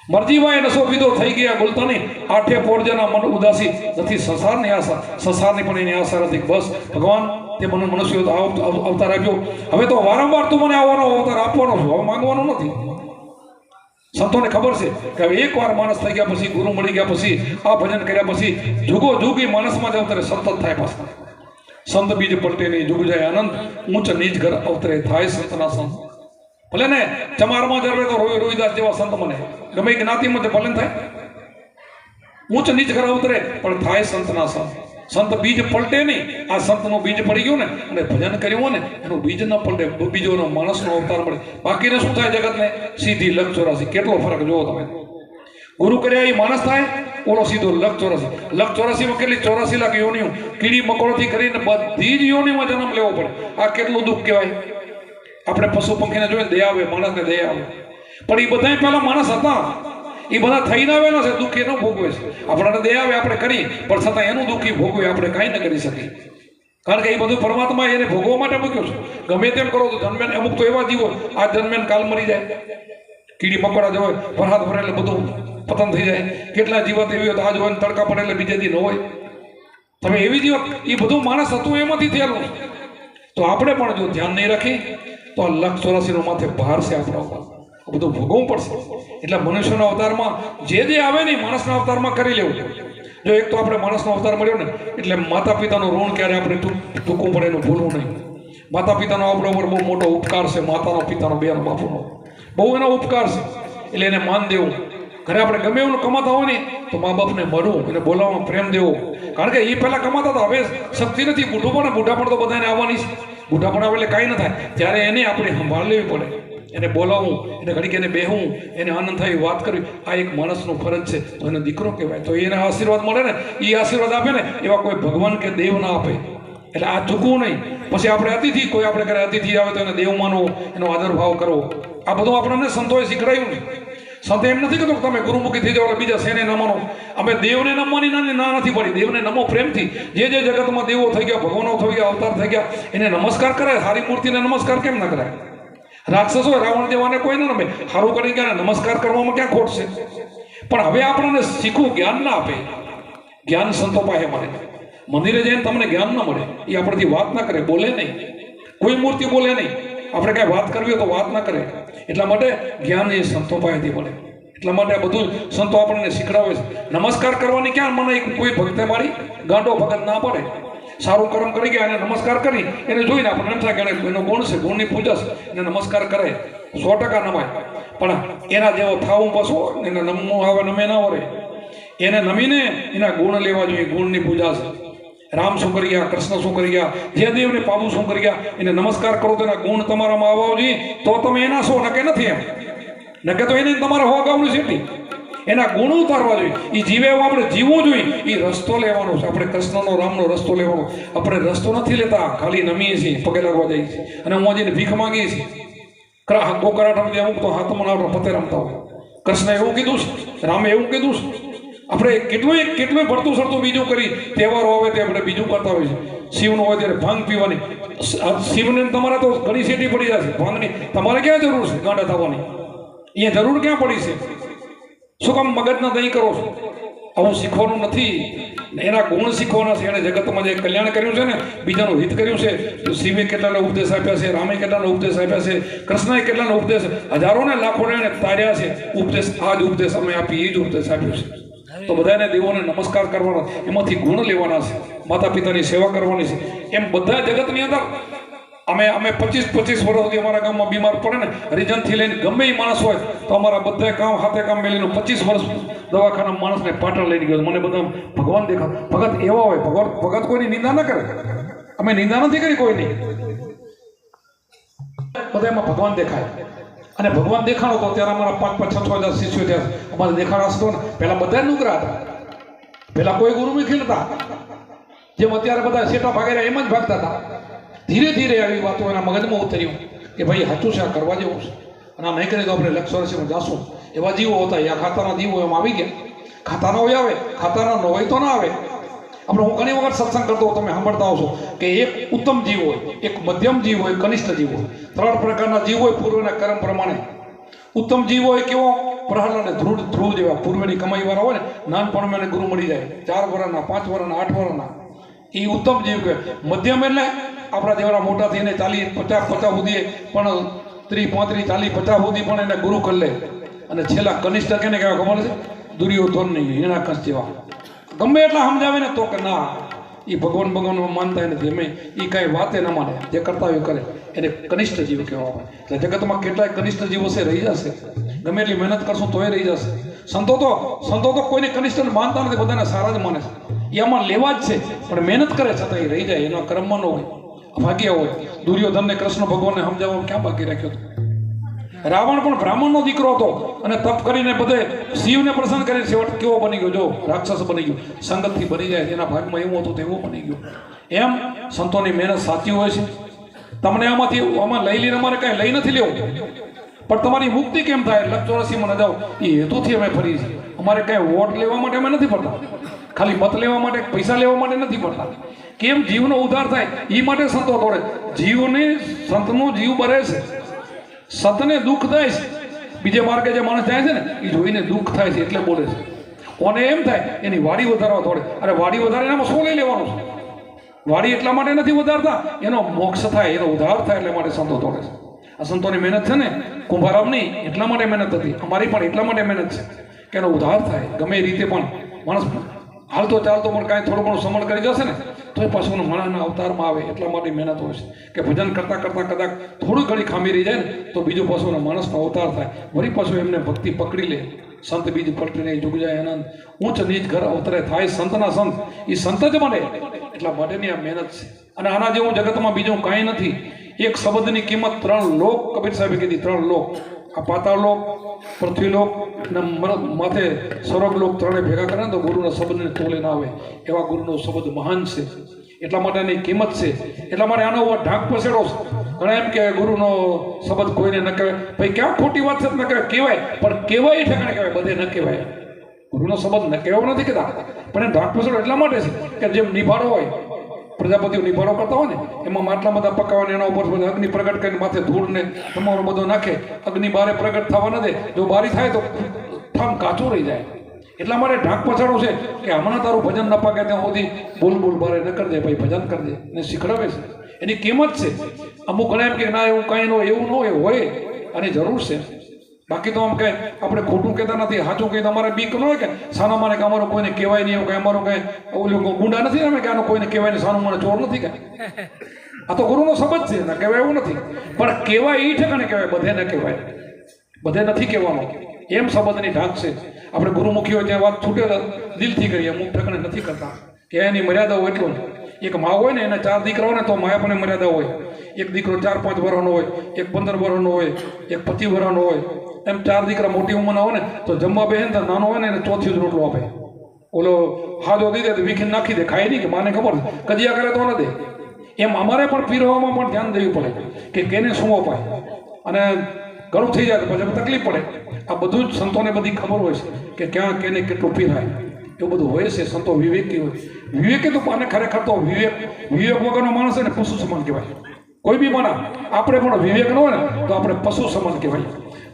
મરજીવાય નશો પીધો થઈ ગયા ગુલતાની. આઠે પોર જેના મન ઉદાસી નથી સંસારની આશા. સંસારની પણ એની આશા નથી. બસ ભગવાન તે મને મનુષ્ય અવતાર આપ્યો, હવે તો વારંવાર તું મને આવવાનો અવતાર આપવાનો છું, હવે માંગવાનો નથી. સંતોને ખબર છે કે હવે એકવાર માણસ થઈ ગયા પછી, ગુરુ મળી ગયા પછી, આ ભજન કર્યા પછી જુગો જુગી માણસમાં જ અવતરે સતત થાય. પાછા સંત બીજ પલટે નહીં, જુગ જાય આનંદ, ઊંચ નીચ ઘર અવતરે થાય સંતના સંત. ભલે ને ચમારમાં જરવે તો રોહિદાસ જેવા સંત મને ગમે જ્ઞાતિમાં ભલે થાય, ઊંચ નીચ ઘર અવતરે પણ થાય સંતના સંત. સંત બીજ પલટે નહીં. આ સંતનું બીજ પડી ગયું ને અને ભજન કર્યું હોય ને, એનું બીજ ન પલટે, બીજોનો માણસનો અવતાર મળે. બાકીને શું થાય જગતને? સીધી લખ 84. કેટલો ફરક જોવો તમે. ગુરુ કર્યા એ માણસ થાય, ઓલો સીધો લખ 84. લખ 84માં કેટલી 84 લાખ યોનિઓ, કીડી મકોડોથી કરીને બધી જ યોનિમાં જન્મ લેવો પડે. આ કેટલું દુઃખ કહેવાય. આપણે પશુ પંખીને જોઈએ દયા આવે, માણસને દયા આવે, પણ એ બધા પહેલા માણસ હતા. એ બધા થઈને આવેલા છે, દુઃખ એનો ભોગવે છે. આપણને દયા આવે આપણે કરી, પણ છતાં એનું દુઃખી ભોગવે આપણે કાંઈ ન કરી શકીએ. કારણ કે એ બધું પરમાત્મા એને ભોગવવા માટે મૂક્યું છે. ગમે તેમ કરો તો જન્મેન, અમુક તો એવા જીવો આ જન્મેન કાલ મરી જાય, કીડી મકોડા જ હોય, વરસાદ ભરે એટલે બધું પતન થઈ જાય. કેટલા જીવત એવી હોય તો આજ હોય ને તડકા પડે એટલે બીજે દી ન હોય. તમે એવી જીવત, એ બધું માણસ હતું એમાંથી થયેલું. તો આપણે પણ જો ધ્યાન નહીં રાખી તો આ લખ 84 માથે ભાર છે આપણા ઉપર, બધું ભોગવવું પડશે. એટલે મનુષ્યના અવતારમાં જે આવે ને માણસના અવતારમાં કરી લેવું. જો એક તો આપણે માણસનો અવતાર મળ્યો ને એટલે માતા પિતાનું ઋણ ક્યારે આપણે ટૂંકું પડે એનું ભૂલવું નહીં. માતા પિતાનો આપણા ઉપર બહુ મોટો ઉપકાર છે. માતાનો, પિતાનો, બેનો, બાપુનો બહુ એનો ઉપકાર છે. એટલે એને માન દેવું. ઘરે આપણે ગમે એવું કમાતા હોય ને તો મા બાપને મળવું, એને બોલાવવામાં પ્રેમ દેવો. કારણ કે એ પહેલાં કમાતા હતા, હવે શક્તિ નથી. બુઢાપણ તો બધાને આવવાની છે. બુઢાપણ આવે એટલે કાંઈ ન થાય, ત્યારે એને આપણે સંભાળ લેવી પડે. એને બોલાવવું, એને ઘડીક એને બેહવું, એને આનંદ થાય વાત કરવી, આ એક માણસનું ફરજ છે. તો એને દીકરો કહેવાય. તો એને આશીર્વાદ મળે ને, એ આશીર્વાદ આપે ને, એવા કોઈ ભગવાન કે દેવ ના આપે. એટલે આ ચૂકવું નહીં. પછી આપણે અતિથિ, કોઈ આપણે ઘરે અતિથિ આવે તો એને દેવ માનવો, એનો આદર ભાવ કરવો. આ બધું આપણને સંતોએ શીખડાયું ને. સંત એમ નથી કહેતો કે તમે ગુરુમુખી થઈ જાઓ એટલે બીજા શેને ન માનો. અમે દેવને નમવાની ના નથી પડી. દેવને નમો પ્રેમથી. જે જગતમાં દેવો થઈ ગયા, ભગવાનો થઈ ગયા, અવતાર થઈ ગયા, એને નમસ્કાર કરાય. સારી મૂર્તિને નમસ્કાર કેમ ના કરાય? રાક્ષસો રાવણ દેવાને કોઈ ન નમે. સારું કરી ગયા નમસ્કાર કરવામાં ક્યાં ખોટ છે? પણ હવે આપણને શીખવું, જ્ઞાન ના આપે. જ્ઞાન સંતો પાસે મળે. મંદિરે જઈને તમને જ્ઞાન ના મળે. એ આપણથી વાત ના કરે, બોલે નહીં, કોઈ મૂર્તિ બોલે નહીં. આપણે કાંઈ વાત કરવી હોય તો વાત ના કરે. એટલા માટે જ્ઞાન એ સંતો પાસેથી મળે. એટલા માટે આ બધું સંતો આપણને શીખડાવે છે. નમસ્કાર કરવાની ક્યાં મને કોઈ ભક્તે મારી ગાંડો ભગત ના પડે. સારું કર્મ કરી ગયા એને નમસ્કાર કરી એને જોઈને આપણે એમ થાય કે એનો ગુણ છે, ગુણની પૂજા છે, એને નમસ્કાર કરે 100% નમાય. પણ એના જેવો થાવું પશો એને નમવું આવે નમે ના વરે. એને નમીને એના ગુણ લેવા જોઈએ. ગુણની પૂજા છે. રામ શું કરી ગયા, કૃષ્ણ શું કરી ગયા, જે દેવને પાબુ શું કરી ગયા, એને નમસ્કાર કરો તો એના ગુણ તમારામાં આવવા જોઈએ. તો તમે એના છો, નકે નથી એમ. નકે તો એને તમારે હોવા ગામનું છે. એના ગુણ ઉતારવા જોઈએ. એ જીવે એવો આપણે જીવવું જોઈએ. એ રસ્તો લેવાનો છે. આપણે કૃષ્ણનો રામનો રસ્તો લેવાનો. આપણે રસ્તો નથી લેતા, ખાલી નમીએ છીએ, પગે લાગવા જઈએ છીએ અને હું જઈને ભીખ માંગીએ છીએ. ગોકરાઠ અમુક તો હાથમાં ના પતે રમતા હોય. કૃષ્ણ એવું કીધું છે, રામે એવું કીધું છે. આપણે કેટલું ભરતું સરતું બીજું કરી તહેવારો આવે તે આપણે બીજું કરતા હોય છે. શિવનું હોય ત્યારે ભાંગ પીવાની. શિવને તમારે તો ઘણી શેટી પડી જશે ભાંગની. તમારે ક્યાં જરૂર છે ગાંડા થવાની? અહીંયા જરૂર ક્યાં પડી છે? શું કામ મગજના દહીં કરો છો? આવું શીખવાનું નથી. એના ગુણ શીખવાના છે. એને જગતમાં જે કલ્યાણ કર્યું છે ને, બીજાનું હિત કર્યું છે. તો શિવે કેટલાને ઉપદેશ આપ્યા છે, રામે કેટલાને ઉપદેશ આપ્યા છે, કૃષ્ણએ કેટલાને ઉપદેશ, હજારોને લાખોને એને તાર્યા છે. ઉપદેશ આ જ ઉપદેશ અમે આપી, એ જ ઉપદેશ આપ્યો છે. તો બધાને દેવોને નમસ્કાર કરવાના, એમાંથી ગુણ લેવાના છે, માતા પિતાની સેવા કરવાની છે. એમ બધા જગતની અંદર અમે 25 વર્ષ સુધી અમારા ગામમાં બીમાર પડે ને, હરિજનથી લઈને ગમે એ માણસ હોય તો અમારા બધા કામ હાથે કામ મેળીને 25 વર્ષ દવાખાના માણસને પાટણ લઈને ગયો. મને બધા ભગવાન દેખા. ભગત એવા હોય, ભગત કોઈની નિંદા ના કરે. અમે નિંદા નથી કરી કોઈની. બધા એમાં ભગવાન દેખાય. અને ભગવાન દેખાડો તો ત્યારે અમારા 5-6 હજાર શિષ્યો ત્યાં અમારે દેખાડા હતો ને. પહેલા બધા નુકરા હતા. પહેલા કોઈ ગુરુમુખી નતા. જેમ અત્યારે બધા શેટા ભાગેરા એમ જ ભાગતા હતા. ધીરે ધીરે આવી વાતો એના મગજમાં ઉતર્યું કે ભાઈ સાચું છે, આ કરવા જેવું છે. અને આ નહીં કરે તો આપણે લક્ષ વર્ષમાં જાશું. એવા જીવો હતા. યા ખાતાના જીવો એમ આવી ગયા. ખાતાના હોય આવે, ખાતાના ન હોય તો ના આવે. આપણે હું ઘણી વખત સત્સંગ કરતો હોઉં, તમે સાંભળતા આવશો કે એક ઉત્તમ જીવ હોય, એક મધ્યમ જીવ હોય, કનિષ્ઠ જીવ હોય. 3 પ્રકારના જીવ હોય પૂર્વના કર્મ પ્રમાણે. ઉત્તમ જીવ હોય કેવો? પ્રહલાદ ધ્રુવ જેવા પૂર્વની કમાઈ વાળા હોય ને, નાનપણમાં એને ગુરુ મળી જાય. 4 વર્ષના, 5 વર્ષના, 8 વર્ષના. એ ઉત્તમ જીવ કહે. મધ્યમ એટલે આપણા જેવડા મોટા થઈને 40, 50 સુધી પણ 30, 35, 40, 50 સુધી પણ એને ગુરુ કરી લે. અને છેલ્લા કનિષ્ઠ કેને કહેવાય ખબર છે? દુર્યોધન નહીં, હિરણ્યકશ જેવા. ગમે એટલા સમજાવે ને તો કે ના, એ ભગવાન માનતા નથી. અમે એ કાંઈ વાતે ન માને, જે કરતા હોય કરે. એને કનિષ્ઠ જીવ કહેવામાં. એટલે જગતમાં કેટલાય કનિષ્ઠ જીવો છે, રહી જશે. ગમે એટલી મહેનત કરશું તોય રહી જશે. સંતો તો કોઈને કનિષ્ઠ માનતા નથી, બધાને સારા જ માને છે. એ આમાં લેવા જ છે, પણ મહેનત કરે છતાં એ રહી જાય. એનો કર્મમાં ન હોય, ભાગ્ય હોય. દુર્યોધનને કૃષ્ણ ભગવાનને સમજાવવામાં ક્યાં બાકી રાખ્યો હતો? રાવણ પણ બ્રાહ્મણનો દીકરો હતો અને તપ કરીને બધે શિવને પ્રસન્ન કરીને છેવટ કેવો બની ગયો? જો રાક્ષસ બની ગયો. સંગતથી બની જાય. એના ભાગમાં એવું હતું તેવું બની ગયું. એમ સંતોની મહેનત સાચી હોય છે. તમને આમાં લઈ લઈને અમારે કાંઈ લઈ નથી લેવું, પણ તમારી મુક્તિ કેમ થાય? લક્ષ 84માં ન જાઓ એ હેતુથી અમે ફરીએ છીએ. અમારે કાંઈ વોટ લેવા માટે અમે નથી ફરતા, ખાલી મત લેવા માટે, પૈસા લેવા માટે નથી ફરતા. કેમ જીવનો ઉદ્ધાર થાય એ માટે સંતો દોડે. જીવને સંતનો જીવ બરે છે. સંતને દુઃખ થાય છે. બીજે માર્ગે જે માણસ જાય છે ને એ જોઈને દુઃખ થાય છે એટલે બોલે છે. કોને એમ થાય એની વાડી વધારવા દોડે. અરે વાડી વધારે એનામાં શું લઈ લેવાનું છે? વાડી એટલા માટે નથી વધારતા, એનો મોક્ષ થાય, એનો ઉદ્ધાર થાય એટલે માટે સંતો દોડે છે. આ સંતોની મહેનત છે ને, કુંભારામની એટલા માટે મહેનત હતી, અમારી પણ એટલા માટે મહેનત છે કે એનો ઉદ્ધાર થાય. ગમે એ રીતે પણ માણસ હાલતો ચાલતો પણ કાંઈ થોડું ઘણું સમળ કરી જશે ને તો એ પાછું માણસના અવતારમાં આવે. એટલા માટે મહેનત હોય છે કે ભજન કરતાં કદાચ થોડી ઘણી ખામી રહી જાય ને તો બીજું પાછું માણસનો અવતાર થાય. વળી પાછું એમને ભક્તિ પકડી લે. સંત બીજ પલટી નહીં, જુગ જાય આનંદ, ઊંચ નીચ ઘર અવતરે થાય સંતના સંત. એ સંત જ બને. એટલા માટેની આ મહેનત છે. અને આના જેવું જગતમાં બીજું કાંઈ નથી. એક શબ્દની કિંમત 3 લોક. કબીર સાહેબે કીધી 3 લોક. આ પાતાળ લોક, પૃથ્વીલોક અને માથે સ્વર્ગલોક, ત્રણે ભેગા કરે ને તો ગુરુના શબ્દને તોલે ના આવે. એવા ગુરુનો શબ્દ મહાન છે. એટલા માટે એની કિંમત છે. એટલા માટે આનો ઢાંક પસેડો છે. ઘણા એમ કે ગુરુનો શબ્દ કોઈને ન કહેવાય. ભાઈ ક્યાં ખોટી વાત છે? ન કહેવાય, પણ કહેવાય ઠેકાણે કહેવાય, બધે ન કહેવાય. ગુરુનો શબ્દ ન કહેવા નથી કહેતા, પણ એ ઢાંક પસેડો એટલા માટે છે કે જેમ નિભાડો હોય, પ્રજાપતિઓ નિભાડો કરતા હોય ને, એમાં માટલા બધા પકાવવાને એના ઉપર અગ્નિ પ્રગટ કરીને માથે ધૂળ ને તમારો બધો નાખે. અગ્નિ બારે પ્રગટ થવા ન દે. જો બારી થાય તો ઠામ કાચું રહી જાય. એટલા માટે ઢાંક પછાડો છે કે હમણાં તારું ભજન ન પાકે ત્યાં સુધી બોલ બોલ બારે ન કરજે ભાઈ, ભજન કરજે ને શીખડાવે છે. એની કિંમત છે. અમુક ઘણા એમ કે ના એવું કાંઈ ન હોય, એવું ન હોય આની જરૂર છે. બાકી તો આમ કે આપણે ખોટું કહેતા નથી, સાચું કહીએ તમારે બીક ન હોય કે સાના માને કે અમારું કોઈને કહેવાય નહીં, એવું કંઈ અમારું કંઈ ઓલું ગુંડા નથી અમે કે આનું કોઈને કહેવાય નહીં, સાનું મને ચોર નથી કાંઈ. આ તો ગુરુનો શબ્દ છે, ના કહેવાય એવું નથી. પણ કહેવાય એ ઠેકાણે કહેવાય, બધે ન કહેવાય, બધે નથી કહેવાનું. એમ શબ્દની ઢાંક છે. આપણે ગુરુમુખી હોય ત્યાં વાત છૂટે દિલથી કરીએ, અમુક ઠેકાણે નથી કરતા કે એની મર્યાદા હોય એટલું. એક મા હોય ને એના 4 દીકરા હોય ને તો માયા પણ મર્યાદા હોય. એક દીકરો 4-5 વર્ષનો હોય, એક 15 વર્ષનો હોય, એક 25 વર્ષનો હોય. એમ 4 દીકરા મોટી ઉંમરના હોય ને તો જમવા બેસે ને તો નાનો હોય ને એને ચોથી જ રોટલો આપે. ઓલો હાજો દઈ દે તો વીખીને નાખી દે, ખાય નહીં કે માને ખબર કજિયા કરે તો ન દે. એમ અમારે પણ પીરવામાં પણ ધ્યાન દેવું પડે કે કેને શું અપાય, અને ઘણું થઈ જાય તો પછી તકલીફ પડે. આ બધું જ સંતોને બધી ખબર હોય છે કે ક્યાં કેને કેટલું પીરાય, એવું બધું હોય છે. સંતો વિવેકી હોય. વિવેકી તો આને ખરેખર તો વિવેક વગરનો માણસ છે ને પશુ સમાન કહેવાય. કોઈ બી માના આપણે પણ વિવેક ન હોય ને તો આપણે પશુ સમાન કહેવાય.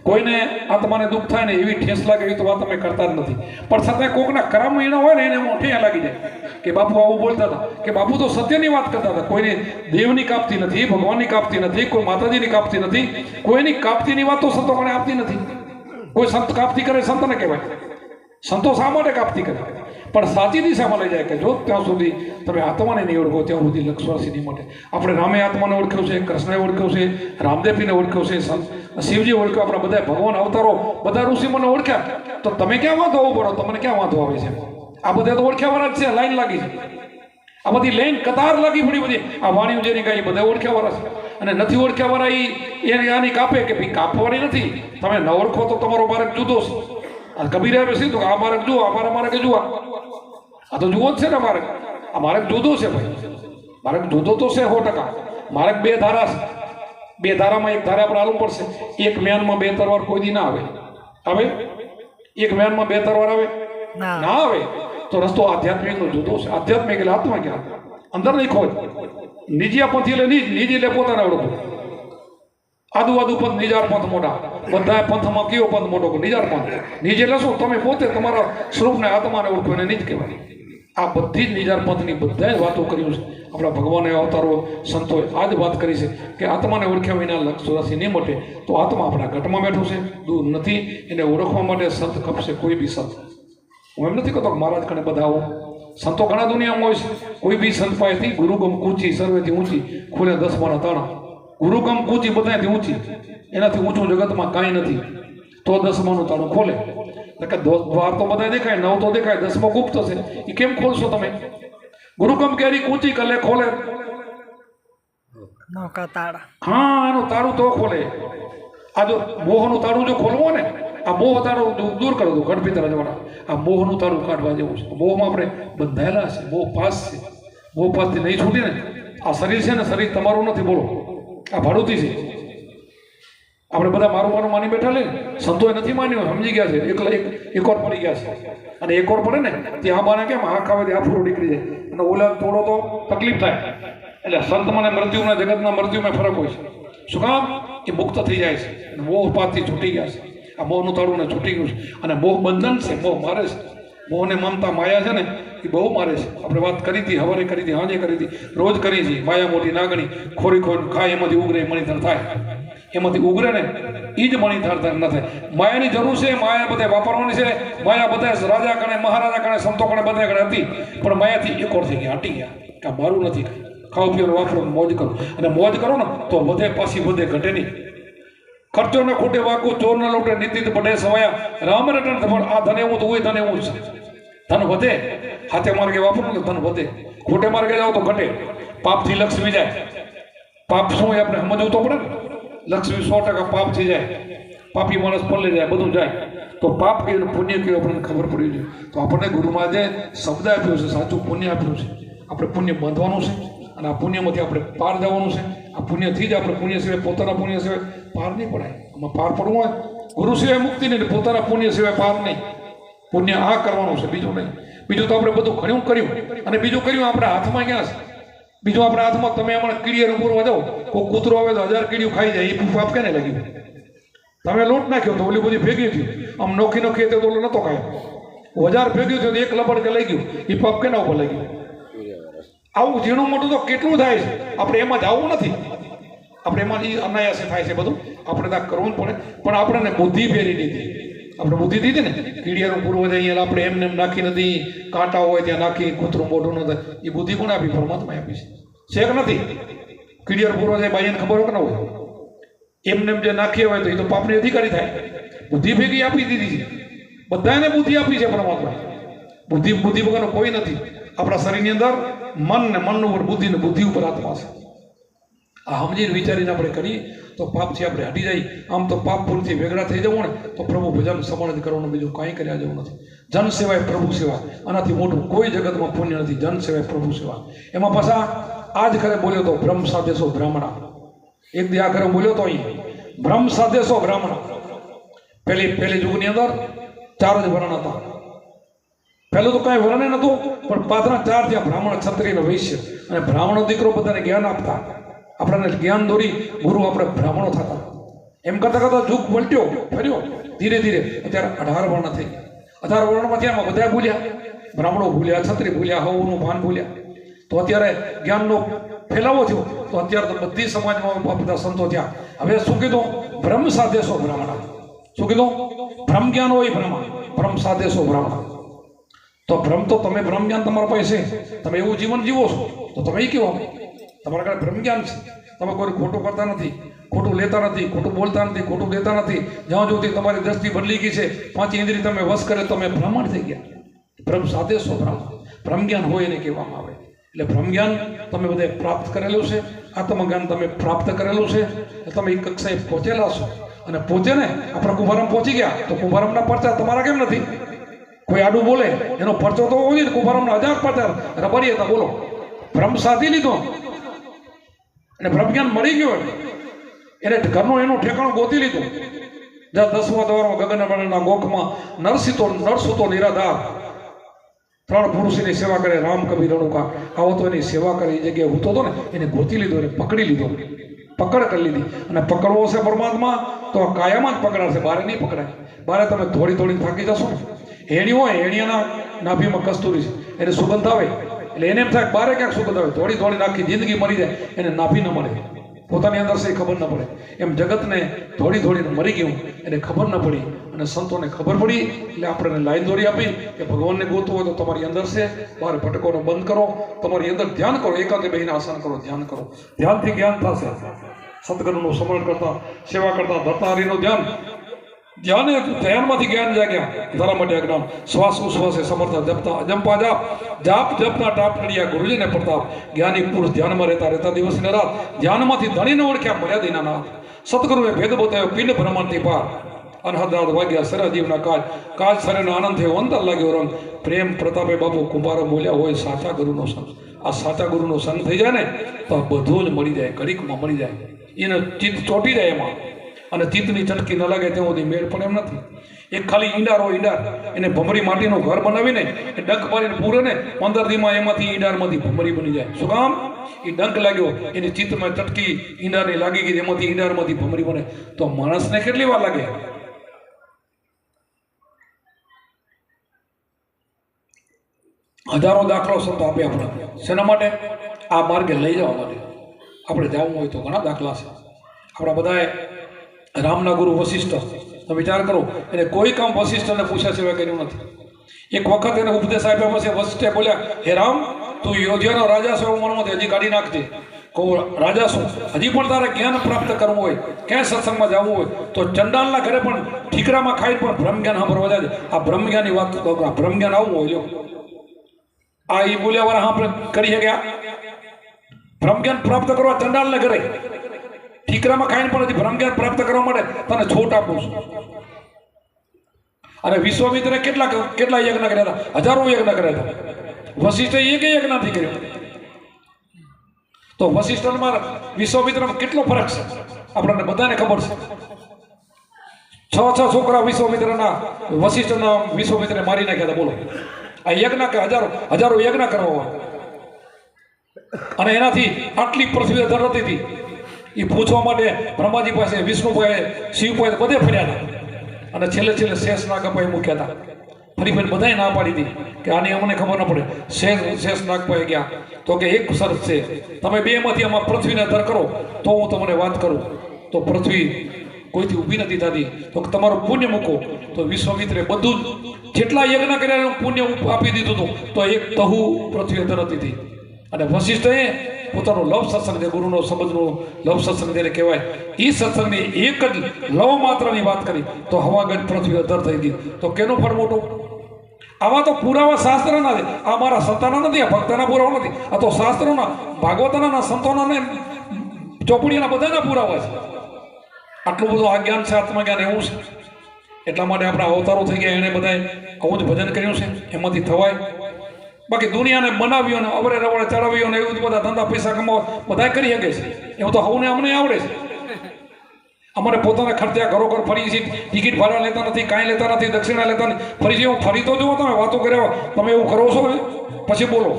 કોઈને આત્માને દુઃખ થાય ને એવી ઠેસ લાગે એવી તો વાત અમે કરતા જ નથી. પણ છતાં કોઈકના કરામ એના હોય ને એને ઠેસ લાગી જાય કે બાપુ આવું બોલતા હતા, કે બાપુ તો સત્યની વાત કરતા હતા. કોઈને દેવની કાપતી નથી, ભગવાનની કાપતી નથી, કોઈ માતાજીની કાપતી નથી, કોઈની કાપતીની વાત તો સંતો કોને આપતી નથી. કોઈ સંત કાપતી કરે સંત ને કહેવાય. સંતો શા માટે કાપતી કરે? પણ સાચી દિશામાં લઈ જાય કે જો ત્યાં સુધી તમે આત્માને નહીં ઓળખો ત્યાં સુધી લક્ષવાસી નહીં મળે. આપણે રામે આત્માને ઓળખ્યો છે, કૃષ્ણએ ઓળખ્યો છે, રામદેવીને ઓળખ્યો છે, શિવજી ઓળખ્યો, આપણા બધા ભગવાન અવતારો બધા ઋષિ મને ઓળખ્યા. તો તમે ક્યાં વાંધો આવો પડો? તમને ક્યાં વાંધો આવે છે? આ બધા તો ઓળખ્યાવાળા જ છે. લાઈન લાગી છે, આ બધી લાઈન કતાર લાગી પડી બધી. આ વાણીઓ જેની કાંઈ બધા ઓળખ્યાવાળા છે, અને નથી ઓળખ્યાવાળા એ આની કાપે કે ભાઈ કાપવાની નથી. તમે ન ઓળખો તો તમારો માર્ગ જુદો છે. આ કબીરે સીધું આ માર્ગ જુઓ, અમારા માર્ગ જુઓ, આ તો જુઓ જ છે ને માર્ગ. આ માર્ગ જુદો છે ભાઈ, માર્ગ જુદો તો છે 100%. માર્ગ 2 ધારા છે. 2 ધારામાં એક ધારા પર હાલવું પડશે. એક મ્યાનમાં 2 તરવાર કોઈ દી ના આવે. આવે? એક મ્યાનમાં 2 તરવાર આવે? ના આવે. તો રસ્તો આધ્યાત્મિકનો જુદો છે. આધ્યાત્મિક એટલે આત્મા ક્યાં અંદર નહીં ખોજ. નિજિયા પંથી એટલે નિજ એટલે પોતાના ઓળખો. આદુ પંથ, નિજાર પંથ મોટા. બધા પંથમાં કયો પંથ મોટો? નિજાર પંથ. નિજ એટલે શું? તમે પોતે તમારા સ્વરૂપને આત્માને ઓળખો એને નિજ કહેવાય. આ બધી જ નિજાર પંથની બધાય વાતો કર્યું છે. આપણા ભગવાને અવતારો સંતોએ આ જ વાત કરી છે કે આત્માને ઓળખ્યા વિના લક્ષ નહીં મટે. તો આત્મા આપણા ઘટમાં બેઠો છે, દૂર નથી. એને ઓળખવા માટે સંત ખપશે, કોઈ બી સંત. હું એમ નથી કહેતો કે મહારાજ કણે બધા આવો. સંતો ઘણા દુનિયામાં હોય છે. કોઈ બી સંત પાસેથી ગુરુગમ કૂચી સર્વેથી ઊંચી ખુલે 10 માના તાણા. ગુરુગમ કૂચી બધાથી ઊંચી, એનાથી ઊંચું જગતમાં કાંઈ નથી. તો 10 માનું તાળું ખોલે. કે દ્વાર તો બધા દેખાય, 9 તો દેખાય, 10મો ગુપ્ત છે. એ કેમ ખોલશો તમે? ગુરુગમ કેરી કૂચી કલે ખોલે. હા, એનું તાળું તો ખોલે. આ જો મોહનું તાળું જો ખોલવું ને, આ મોહ તાળું દૂર કરો દો. ગણપિત રજવાડા આ મોહનું તાળું કાઢવા જેવું છે. મોહમાં આપણે બંધાયેલા છે, મોહ પાસ છે. મોહ પાસથી નહીં છૂટી ને. આ શરીર છે ને, શરીર તમારું નથી. બોલો, આ ભાડુતી છે. આપણે બધા મારું માની બેઠા લે. સંતોએ નથી માન્યું, સમજી ગયા છે. એકવાર પડી ગયા છે. અને એકવાર પડે ને ત્યાં બાને કેમ આંખ આવે ત્યાં ફૂરો નીકળી જાય, અને ઓલા થોડો તો તકલીફ થાય. એટલે સંતમાં મૃત્યુના જગતના મૃત્યુમાં ફરક હોય છે. શું કામ? એ મુક્ત થઈ જાય છે, મોહ પાતથી છૂટી ગયા છે. આ મોહનું તાળું ને છૂટી ગયું છે. અને મોહ બંધન છે, મોહ મારે છે. મોહને મમતા માયા છે ને એ બહુ મારે છે. આપણે વાત કરી હતી, હવારે કરી હતી, હાજે કરી હતી, રોજ કરી છે. માયા મોટી નાગણી ખોરી ખાય એમાંથી ઉગરે મણિધર થાય. એમાંથી ઉગરે ને એ જ મણિધર ન થાય. માયાની જરૂર છે. માયા બધે વાપરવાની છે. માયા બધા રાજા કણે, મહારાજા કણે, સંતો કણે બધા કણે હતી. પણ માયાથી એકવાર થઈ ગયા, હટી ગયા કે મારું નથી. ખાઓ પીઓ વાપરો, મોજ કરો. અને મોજ કરો ને તો વધે, પાછી વધે, ઘટે નહીં. ખર્ચો ને ખોટે વાકું, ચોર ના લોટે નીતિ બડે સવાયા. રામ રટન પણ આ ધન એવું તો હોય, ધન એવું છે. ધન વધે, હાથે માર્ગે વાપરો ને ધન વધે. ખોટે માર્ગે જાઓ તો ઘટે. પાપથી લક્ષ્મી જાય. પાપ શું હોય આપણે સમજવું તો પડે ને. લક્ષ્મી 100% પાપ થઈ જાય. પાપી માણસ પલ્લે જાય, બધું જાય. તો પાપ કયું પુણ્ય કયું આપણને ખબર પડી જાય. તો આપણને ગુરુમાં જે શબ્દ આપ્યો છે, સાચું પુણ્ય આપ્યું છે. આપણે પુણ્ય બાંધવાનું છે, અને આ પુણ્યમાંથી આપણે પાર જવાનું છે. આ પુણ્યથી જ આપણે પુણ્ય સિવાય, પોતાના પુણ્ય સિવાય પાર નહીં પડાય. આમાં પાર પડવું હોય ગુરુ સિવાય મુક્તિ નહીં, પોતાના પુણ્ય સિવાય પાર નહીં. પુણ્ય આ કરવાનું છે, બીજું નહીં. બીજું તો આપણે બધું ઘણું કર્યું, અને બીજું કર્યું આપણા હાથમાં ક્યાં છે? બીજું આપણા હાથમાં તમે હમણાં કીડીએ પૂરવા જાઓ, કોઈ કૂતરો આવે તો 1000 કીડીઓ ખાઈ જાય. એ પાપ કેને લાગ્યું? તમે લોટ નાખ્યો તો ઓલી બધી ભેગી થયું. આમ નોખી નોખી તો ઓલો નતો ખાય. 1000 ભેગ્યું થયું એક લબડ કે લઈ ગયું, એ પાપ કેના ઉપર લઈ ગયું? આવું ઝીણું મોટું તો કેટલું થાય છે, આપણે એમાં જવું નથી, આપણે એમાં અનાયાસે થાય છે બધું, આપણે ત્યાં કરવું જ પડે. પણ આપણને બુદ્ધિ ફેરી દીધી, આપણે બુદ્ધિ દીધી ને, કીડિયાનું પૂર્વજ અહીંયા આપણે એમને એમ નાખી નથી, કાંટા હોય ત્યાં નાખી કૂતરું મોઢું ન થાય, એ બુદ્ધિ કોને આપી? પરમાત્માએ આપી છે કે નથી? કીડિયાનું પૂર્વજ બાઈને ખબર હોય કે ન હોય? એમને એમ જે નાખીએ હોય તો એ તો પાપની અધિકારી થાય. બુદ્ધિ ભેગી આપી દીધી છે, બધાને બુદ્ધિ આપી છે પરમાત્માએ. બુદ્ધિ વગરનો કોઈ નથી. આપણા શરીરની અંદર મન ને મન ઉપર બુદ્ધિ ને બુદ્ધિ ઉપર આત્મા છે. આ સમજીને વિચારીને આપણે કરીએ તો પાપથી આપણે હટી જાય. આમ તો પાપ ભૂલથી વેગળા થઈ જવું ને તો પ્રભુ ભજન સમરણ કરવાનું, બીજું કાંઈ કર્યા જેવું નથી. જન સેવાય પ્રભુ સેવા, આનાથી મોટું કોઈ જગતમાં પુણ્ય નથી. જન સેવાય પ્રભુ સેવા. એમાં પાછા આજ ખરે બોલ્યો તો બ્રહ્મ સાધેશો બ્રાહ્મણા. એક દી આ ખરે બોલ્યો તો અહીં બ્રહ્મ સાધેશો બ્રાહ્મણા. પહેલી યુગની અંદર 4 જ વર્ણ હતા. પહેલું તો કાંઈ વર્ણ નહોતું, પણ પાછળના 4 ત્યાં બ્રાહ્મણ, ક્ષત્રિય, વૈશ્ય અને બ્રાહ્મણો દીકરો બધાને જ્ઞાન આપતા. આપણને જ્ઞાન દોરી ગુરુ આપણે બ્રાહ્મણો થતા. એમ કરતા કરતા યુગ પલટ્યો ફર્યો ધીરે ધીરે. અત્યારે 18 વર્ણ થઈ ગયા. 18 વર્ણમાં ત્યાં બધા ભૂલ્યા, બ્રાહ્મણો ભૂલ્યા, ક્ષત્રિય ભૂલ્યા, હવનું ભાન ભૂલ્યા. તો અત્યારે જ્ઞાનનો ફેલાવો થયો. તો અત્યારે તો બધી સમાજમાં બધા સંતો થયા. હવે શું કીધું? બ્રહ્મ સાધેશો બ્રાહ્મણા. શું કીધું? બ્રહ્મ જ્ઞાન હોય બ્રહ્મ સાધેશો બ્રાહ્મણા. તો બ્રહ્મ તો તમે બ્રહ્મ જ્ઞાન તમારા પાસે, તમે એવું જીવન જીવો છો તો તમે એ કેવો? તમારા કારણે બ્રહ્મ જ્ઞાન છે. તમે કોઈ ખોટું કરતા નથી, ખોટું લેતા નથી, ખોટું બોલતા નથી, ખોટું દેતા નથી. જ્યાં સુધી તમારી દ્રષ્ટિ બદલી ગઈ છે, 5 ઇન્દ્રિય તમે વશ કરે, તમે બ્રાહ્મણ થઈ ગયા. બ્રહ્મ સાધેશો બ્રાહ્મણ. બ્રહ્મ જ્ઞાન હોય એને કહેવામાં આવે. એટલે બ્રહ્મ જ્ઞાન તમે બધે પ્રાપ્ત કરેલું છે, આત્મજ્ઞાન તમે પ્રાપ્ત કરેલું છે, તમે એ કક્ષાએ પહોંચેલા છો. અને પોતે ને આપણા કુંભારામ પહોંચી ગયા તો કુંભારામના પરચા તમારા કેમ નથી? કોઈ આડું બોલે એનો પરચો તો હોવો જોઈએ. કુંભારામના 1000 પરચા રબરી હતા, બોલો. બ્રહ્મ સાધી લીધો અને બ્રહ્મ જ્ઞાન મળી ગયો, એને ઘરનું એનું ઠેકાણું ગોતી લીધું. જ્યાં 10મા દ્વારમાં ગગનના ગોખમાં નરસુતો નિરાધાર 3 પુરુષોની સેવા કરે, રામ કબીર રણુકા. આવો તો એની સેવા કરે, એ જગ્યાએ ઉતો હતો ને એને ગોતી લીધો, એને પકડી લીધો, પકડ કરી લીધી. અને પકડવો છે પરમાત્મા તો કાયમ જ પકડાશે, બારે નહીં પકડાય. બારે તમે થોડી થાકી જશો ને. હેણી હોય, હેણીયાના નાભીમાં કસ્તુરી છે, એને સુગંધ આવે એટલે એને એમ થાય બારે ક્યાંક સુગંધ આવે. થોડી આખી જિંદગી મરી જાય, એને નાભી ન મળે, પોતાની અંદર છે ખબર ન પડે. એમ જગતને થોડીને મરી ગયું, એને ખબર ન પડી. અને સંતોને ખબર પડી એટલે આપણને લાઈન દોરી આપી કે ભગવાનને ગોતવું હોય તો તમારી અંદર છે, બહાર ભટકોને બંધ કરો, તમારી અંદર ધ્યાન કરો, એકાંતે બેહીને આસન કરો, ધ્યાન કરો. ધ્યાનથી જ્ઞાન થશે. સદગુરુનું સ્મરણ કરતા, સેવા કરતા, ધર્તાહરિનું ધ્યાનમાંથી જ્ઞાન જાગ્યા. ધરા માટે અજ્ઞાન. શ્વાસ ઉશ્વાસે સમર્થ જપતા અજંપા જાપ જપના ટાપ ટળિયા ગુરુજીને પ્રતાપ. જ્ઞાની પુરુષ ધ્યાનમાં રહેતા દિવસ ને રાત. ધ્યાનમાંથી ધણીને ઓળખ્યા મર્યાદિના નાથ. સદગુરુએ ભેદ બતાવ્યો પિંડ બ્રહ્માંડથી પાર. અનહદનાથ વાગ્યા સરાજીવના કાજ સરેનો આનંદ થયો, અંતર લાગ્યો રંગ. પ્રેમ પ્રતાપે બાપુ કુંભારો બોલ્યા હોય સાચા ગુરુનો સંગ. આ સાચા ગુરુનો સંગ થઈ જાય ને તો બધું જ મળી જાય, ઘડીકમાં મળી જાય. એને ચિત્ત ચોંટી જાય એમાં. અને ચિત્તની ચટકી ન લાગે ત્યાં સુધી મેળ પણ એમ નથી. એક ખાલી ઈંડાર હોય, ઈંડાર એને ભમરી માટીનું ઘર બનાવીને એ ડંક મારીને પૂરે ને 15 દીમાં એમાંથી ઈંડારમાંથી ભમરી બની જાય. શું કામ? એ ડંક લાગ્યો, એની ચિત્તમાં ચટકી ઈંડારની લાગી ગઈ, એમાંથી ઈંડારમાંથી ભમરી બને. તો માણસને કેટલી વાર લાગે? હજારો દાખલો સંતો આપે આપણે. શેના માટે? આ માર્ગે લઈ જવા માટે. આપણે જવું હોય તો ઘણા દાખલા છે. આપણા બધાએ રામના ગુરુ વશિષ્ઠ, તમે વિચાર કરો, એને કોઈ કામ વશિષ્ઠને પૂછ્યા સિવાય કર્યું નથી. એક વખત એને ઉપદેશ આપ્યા પછી વશિષ્ઠે બોલ્યા, હે રામ, તું યોધ્યાનો રાજા છો એવું મનમાંથી હજી કાઢી નાખજે. કહું રાજા શું? હજી પણ તારે જ્ઞાન પ્રાપ્ત કરવું હોય, ક્યાંય સત્સંગમાં જવું હોય તો ચંડાલના ઘરે પણ ઠીકરામાં ખાઈ પણ બ્રહ્મ જ્ઞાન સાંભળવા જાય. આ બ્રહ્મ જ્ઞાનની વાત તો બ્રહ્મ જ્ઞાન આવવું હોય. આ એ બોલ્યા વાળા આપણે કરી શક્યા? બ્રહ્મ જ્ઞાન પ્રાપ્ત કરવા ચંડાલને ઘરે ઠીકરામાં ખાઈને પણ હજી બ્રહ્મ જ્ઞાન પ્રાપ્ત કરવા માટે તને છોટ આપું છું. અને વિશ્વામિત્રે કેટલા યજ્ઞ કર્યા હતા? હજારો યજ્ઞ કર્યા હતા. વશિષ્ઠે એક યજ્ઞ નથી કર્યો. તો વશિષ્ઠમાં વિશ્વામિત્રમાં કેટલો ફરક છે આપણને બધાને ખબર છે. 6 છોકરા વિશ્વામિત્રને મારી નાખ્યા હતા. બોલો, આ યજ્ઞ કે હજારો યજ્ઞ કરવા. અને એનાથી આટલી પૃથ્વી ધરતી હતી એ પૂછવા માટે બ્રહ્માજી પાસે, વિષ્ણુ પાસે, શિવ પાસે બધે ફર્યા હતા. અને છેલ્લે શેષનાગ પાસે મૂક્યા હતા. ફરી બધાએ ના પાડી હતી કે આની અમને ખબર ન પડે. શેષ નાગભાઈ ગયા તો કે એક શરત છે, તમે બેમાંથી આમાં પૃથ્વીને અધર કરો તો હું તમને વાત કરું. તો પૃથ્વી કોઈથી ઊભી નથી થતી. તો તમારું પુણ્ય મૂકો. તો વિશ્વામિત્રે બધું જેટલા યજ્ઞ કર્યા એનું પુણ્ય આપી દીધું હતું. તો એક તહુ પૃથ્વી અધર નથી થઈ. અને વશિષ્ઠએ પોતાનો લવ સત્સંગ, જે ગુરુનો સંબંધનો લવ સત્સંગ જેને કહેવાય, એ સત્સંગની એક જ લવ માત્રની વાત કરી તો હવાગજ પૃથ્વી અધર થઈ ગઈ. તો કેનું ફળ મોટું? આવા તો પુરાવા શાસ્ત્રના છે. આ મારા સંતાના નથી, આ ભક્તના પુરાવા નથી. આ તો શાસ્ત્રોના, ભાગવતના, સંતોના ને ચોપડીના બધાના પુરાવા છે. આટલું બધું આ જ્ઞાન છે, આત્મજ્ઞાન એવું છે. એટલા માટે આપણા અવતારો થઈ ગયા, એને બધાએ આવું જ ભજન કર્યું છે. એમાંથી થવાય. બાકી દુનિયાને બનાવ્યો ને અવરે રવડે ચડાવ્યો ને એવું બધા ધંધા પૈસા કમાવા બધા કરી શકે છે. એવું તો હવને અમને આવડે છે. અમારે પોતાના ખર્ચા ઘરો ઘર ફરી છીએ, ટિકિટ ભાડા લેતા નથી, કાંઈ લેતા નથી, દક્ષિણા લેતા નથી. ફરી હું ફરી તો જુઓ, તમે વાતો કર્યા તમે એવું કરો છો પછી બોલો.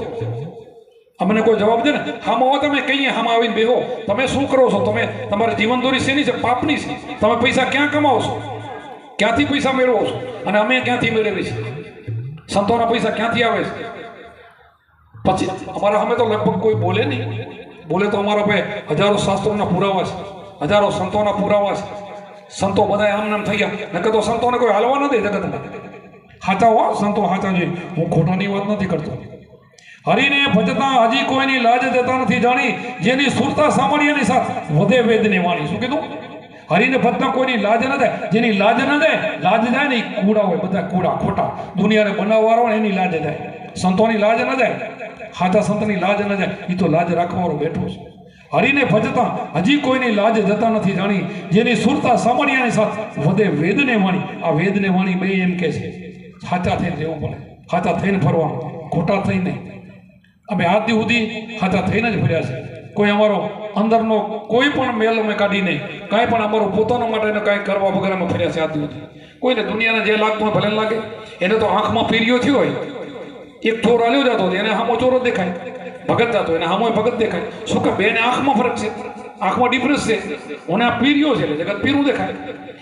અમને કોઈ જવાબ દે ને. હામાં તમે કહીએ, હામાં આવીને બેહો, તમે શું કરો છો? તમે તમારી જીવનદોરી શેની છે? પાપની છે. તમે પૈસા ક્યાં કમાવો છો? ક્યાંથી પૈસા મેળવો છો? અને અમે ક્યાંથી મેળવીએ છીએ? સંતોના પૈસા ક્યાંથી આવે છે? પછી અમારા સામે તો લગભગ કોઈ બોલે નહીં. બોલે તો અમારા ભાઈ હજારો શાસ્ત્રોના પુરાવા છે, હજારો સંતોના પુરાવા છે. સંતો બધા આમ નામ થઈ ગયા. નકર તો સંતોને કોઈ હાલવા નથી જગતમાં. સાચા હો, સંતો સાચા છે. હું ખોટાની વાત નથી કરતો. હરિને ભજતા હજી કોઈની લાજ જતા નથી જાણી, જેની સુરતા સામાન્યની સાથ વધે વેદની વાણી. શું કીધું? હરિને ભજતા કોઈની લાજ ન જાય. જેની લાજ ન જાય, લાજ જાય ને એ કૂડા હોય, બધા કૂડા ખોટા. દુનિયાને બનાવવાળો એની લાજ જાય. સંતોની લાજ ન જાય, સાચા સંતની લાજ ન જાય. એ તો લાજ રાખવાનો બેઠો છે. હરિને ભજતા હજી કોઈની લાજ જતા નથી જાણી, જેની સુરતા સામાન્યની સાથ વધે વેદને વાણી. આ વેદને વાણી બે એમ કે છે, સાચા થઈને રહેવું પડે, સાચા થઈને ફરવાનું, ખોટા થઈ નહીં. અમે આજ દી સુધી સાચા થઈને જ ફર્યા છે. કોઈ અમારો અંદરનો કોઈ પણ મેલ અમે કાઢી નહીં, કાંઈ પણ અમારું પોતાના માટે કાંઈ કરવા વગર અમે ફર્યા છે આજ દી સુધી. કોઈને દુનિયાને જે લાગતું હોય ભલે લાગે. એને તો આંખમાં પીરીઓ થયો હોય, એક ચોર હાલ્યો જતો હોય એને સામો ચોર જ દેખાય, ભગત જતો એને સામો ભગત દેખાય. શું કે બેને આંખમાં ફરક છે, આંખમાં ડિફરન્સ છે. મને આ પીરીઓ છે એટલે જગત પીરું દેખાય.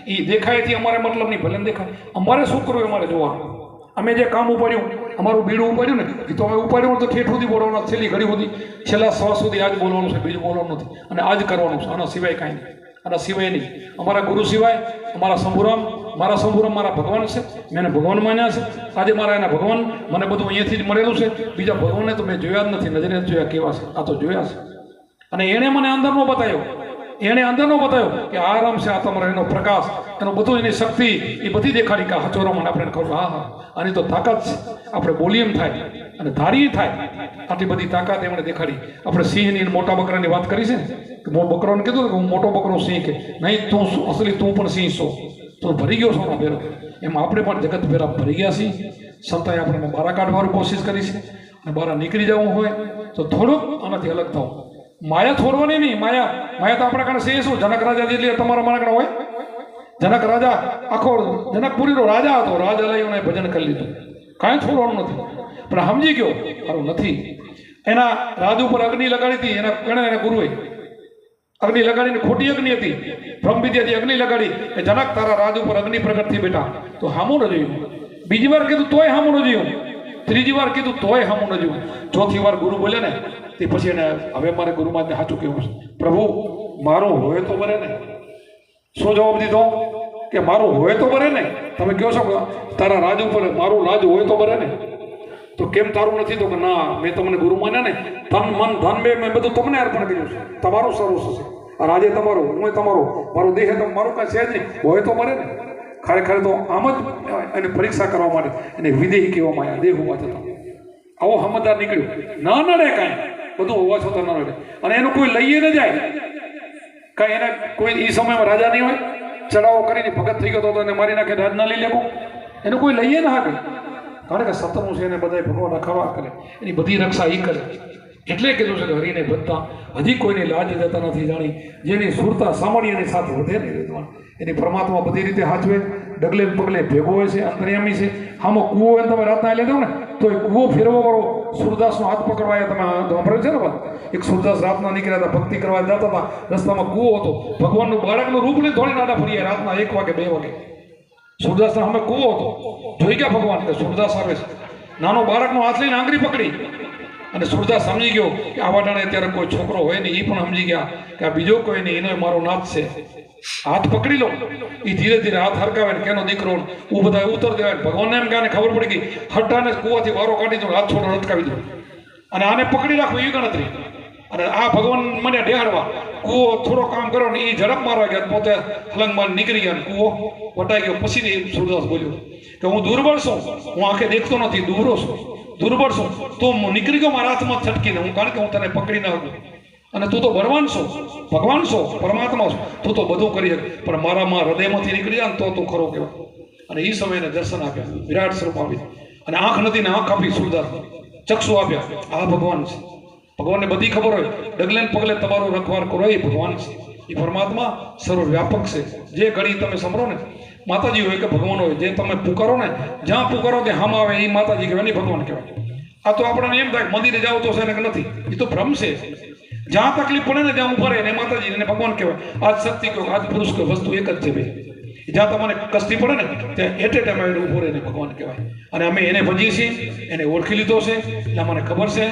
એ દેખાયથી અમારે મતલબ નહીં, ભલે દેખાય. અમારે શું કરવું અમારે જોવાનું. અમે જે કામ ઉપાડ્યું, અમારું બીડું ઉપાડ્યું ને, એ તો અમે ઉપાડ્યું તો ઠેઠ સુધી બોલવાના, છેલ્લી ઘડી સુધી, છેલ્લા શ્વાસ સુધી આજ બોલવાનું છે, બીજું બોલવાનું નથી. અને આજ કરવાનું છે, આના સિવાય કાંઈ નહીં. આના સિવાય નહીં. અમારા ગુરુ સિવાય અમારા શંભુરામ, મારા શંભુરામ મારા ભગવાન છે. મેં ભગવાન માન્યા છે. આજે મારા એના ભગવાન મને બધું અહીંયાથી જ મળેલું છે. બીજા ભગવાનને તો મેં જોયા જ નથી, નજરે જ જોયા કેવા છે. આ તો જોયા છે. અને એણે મને અંદરનો બતાવ્યો, એણે અંદરનો બતાવ્યો કે આરામ છે, આ તમારો એનો પ્રકાશ, એનો બધું, એની શક્તિ એ બધી દેખાડી. કે હચોરો મને આપણે કહું, હા હા આની તો તાકાત છે. આપણે બોલીએ એમ થાય અને ધારીએ થાય. આટલી બધી તાકાત એમણે દેખાડી. આપણે સિંહની મોટા બકરાની વાત કરી છે ને, બકરાને કીધું કે હું મોટો બકરો સિંહ, કે નહીં તું અસલી તું પણ સિંહ છો, તું ભરી ગયો છો ને ભેરો. એમ આપણે પણ જગત ભેરા ભરી ગયા છીએ. સંતાએ આપણને બહાર કાઢવાની કોશિશ કરી છે. અને બહાર નીકળી જવું હોય તો થોડુંક આનાથી અલગ થાવ. માયા છોડવાની નહીં. માયા તો આપણા કારણે છે શું? જનક રાજા જેટલી તમારા મારા કારણે હોય. જનક રાજા આખો જનકપુરીનો રાજા હતો, રાજાલયોને ભજન કરી લીધું, કાંઈ છોડવાનું નથી. પણ સમજી ગયો મારું નથી. એના રાજ ઉપર અગ્નિ લગાડી હતી એના ગુરુએ. અગ્નિ લગાડીને ખોટી અગ્નિ હતી, બ્રહ્મ વિદ્યાથી અગ્નિ લગાડી કે જનક તારા રાજ ઉપર અગ્નિ પ્રગટ થઈ બેટા. તો હામું ન જોયું. બીજી વાર કીધું તોય હામું ન જોયું. ત્રીજી વાર કીધું તોય હામું ન જોયું. ચોથી વાર ગુરુ બોલે ને તે પછી એને હવે મારે ગુરુમાં સાચું કહેવું છે, પ્રભુ મારું હોય તો બરે ને. શું જવાબ દીધો? કે મારું હોય તો બરે ને. તમે કહો છો તારા રાજ ઉપર મારું રાજ હોય તો બરે ને. તો કેમ તારું નથી? તો કે ના, મેં તમને ગુરુ માન્યા ને, તન મન ધન મેં બધું તમને અર્પણ કર્યું છે. તમારું સર્વ છે. આ રાજે તમારું, હું તમારું, મારું દેહ મારું કાંઈ છે જ નહીં. હોય તો બરે ને. ખરેખર તો આમ જ એની પરીક્ષા કરવા માટે એને વિદેહી કહેવામાં આવ્યા, દેહ હોવા છતાં. આવો સમજદાર નીકળ્યો. ન નડે કાંઈ, બધું હોવા છતાં ન નડે. અને એનું કોઈ લઈએ ન જાય કાંઈ. એને કોઈ એ સમયમાં રાજા નહીં હોય, ચડાવો કરીને ભગત થઈ ગયો તો એને મારી નાખે, રાજ ના લઈ લેવું. એનું કોઈ લઈએ ના હાકે. કારણ કે સત્તરનું છે એને બધા ભગવાન રખાવા કરે, એની બધી રક્ષા એ કરે. એટલે કીધું છે કે હરિને ભજતા હજી કોઈની લાજ જતા નથી જાણી, જેની સુરતા સામાન્યની સાથે વધે નહીં વિદ્વાન. એની પરમાત્મા બધી રીતે હાચવે, ડગલે પગલે ભેગો હોય છે, અંતર્યામી છે. આમાં કૂવો એને તમે રાતના લઈ દો ને તો એ કૂવો ફેરવા વાળો સુરદાસનો હાથ પકડવા તમે સાંભળ્યું છે ને વાત? એક સુરદાસ રાતના નીકળ્યા હતા, ભક્તિ કરવા જતા હતા, રસ્તામાં કૂવો હતો. ભગવાનનું બાળકનું રૂપ લઈને થોડી નાડા ફરીએ રાતના 1 વાગે 2 વાગે. સૂરદાસના સામે કૂવો હતો, જોઈ ગયા ભગવાન કે સૂરદાસ આવે છે. નાનો બાળકનો હાથ લઈને આંગળી પકડી અને સૂરદાસ સમજી ગયો કે આવા ટાણે અત્યારે કોઈ છોકરો હોય ને, એ પણ સમજી ગયા કે આ બીજો કોઈ નહીં, એનો મારો નાથ છે. હાથ પકડી લો, એ ધીરે ધીરે હાથ હરકાવે ને કેનો દીકરો હું બધા ઉતર દેવાય. ભગવાનને એમ કે ખબર પડી ગઈ, હટ્ટાને કૂવાથી વારો કાઢી દો, હાથ છોડો અટકાવી દો અને આને પકડી રાખો એ ગણતરી. અને આ ભગવાન મને ઢેહાડવા કૂવો થોડો કામ કર્યો ને એ ઝડપ મારવા ગયા, પોતે હલંગમાં નીકળી ગયા, કૂવો વટાઈ ગયો. પછી સૂરદાસ બોલ્યો કે હું દુર્બળ છું, હું આંખે દેખતો નથી, દુબળો છું, દુર્બળ છું, તો હું નીકળી ગયો મારા હાથમાં છટકીને, હું કારણ કે હું તને પકડી ના શકું. અને તું તો ભગવાન છો, ભગવાન છો, પરમાત્મા છો, તું તો બધું કરી શકે, પણ મારામાં હૃદયમાંથી નીકળી જાય ને તો તું ખરો કહેવાય. અને એ સમયને દર્શન આપ્યા, વિરાટ સ્વરૂપ આવી અને આંખ નથી ને આંખ આપી સૂરદાસ, ચક્ષુ આપ્યા. આ ભગવાન છે. ભગવાનને બધી ખબર હોય, ડગલે ને પગલે તમારો રખવાળ કરો, એ ભગવાન છે. એ પરમાત્મા સર્વવ્યાપક છે. જે ઘડી તમે સાંભળો ને, માતાજી હોય કે ભગવાન હોય, જે તમે પુકારો ને, જ્યાં પુકારો ત્યાં હામ આવે, એ માતાજી કહેવાય, નહીં ભગવાન કહેવાય. આ તો આપણને એમ થાય મંદિરે જાવ તો છે ને કે નથી, એ તો ભ્રમ છે. જ્યાં તકલીફ પડે ને ત્યાં ઉભા રહે ને માતાજી એને ભગવાન કહેવાય. આજ શક્તિ કહો, આજ પુરુષ કહો, વસ્તુ એક જ છે ભાઈ. જ્યાં તમને કસ્તી પડે ને ત્યાં એટ એ ટાઈમ આવીને ઉભો રહીને ભગવાન કહેવાય. અને અમે એને ભજીએ છીએ, એને ઓળખી લીધો છે, એટલે મને ખબર છે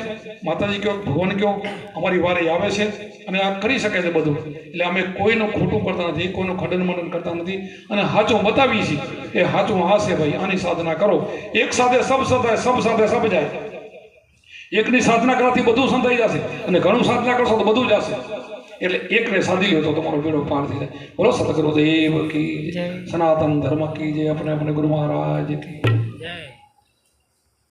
માતાજી કયો, ભગવાન કયો અમારી વારે આવે છે અને આ કરી શકે છે બધું. એટલે અમે કોઈનું ખોટું કરતા નથી, કોઈનું ખંડન મંડન કરતા નથી અને સાચું બતાવીએ છીએ. એ સાચું હા છે ભાઈ, આની સાધના કરો. એક સાથે સબ સદાય, સબ સાથે સબ જાય. એકની સાધના કરવાથી બધું સંતાઈ જશે અને ઘણું સાધના કરશો તો બધું જશે. એટલે એકને સાધી લો તો તમારો બેડો પાર થઈ જાય. બોલો સતગુરુદેવ કી જય, સનાતન ધર્મ કી જય, अपने अपने गुरु महाराज की.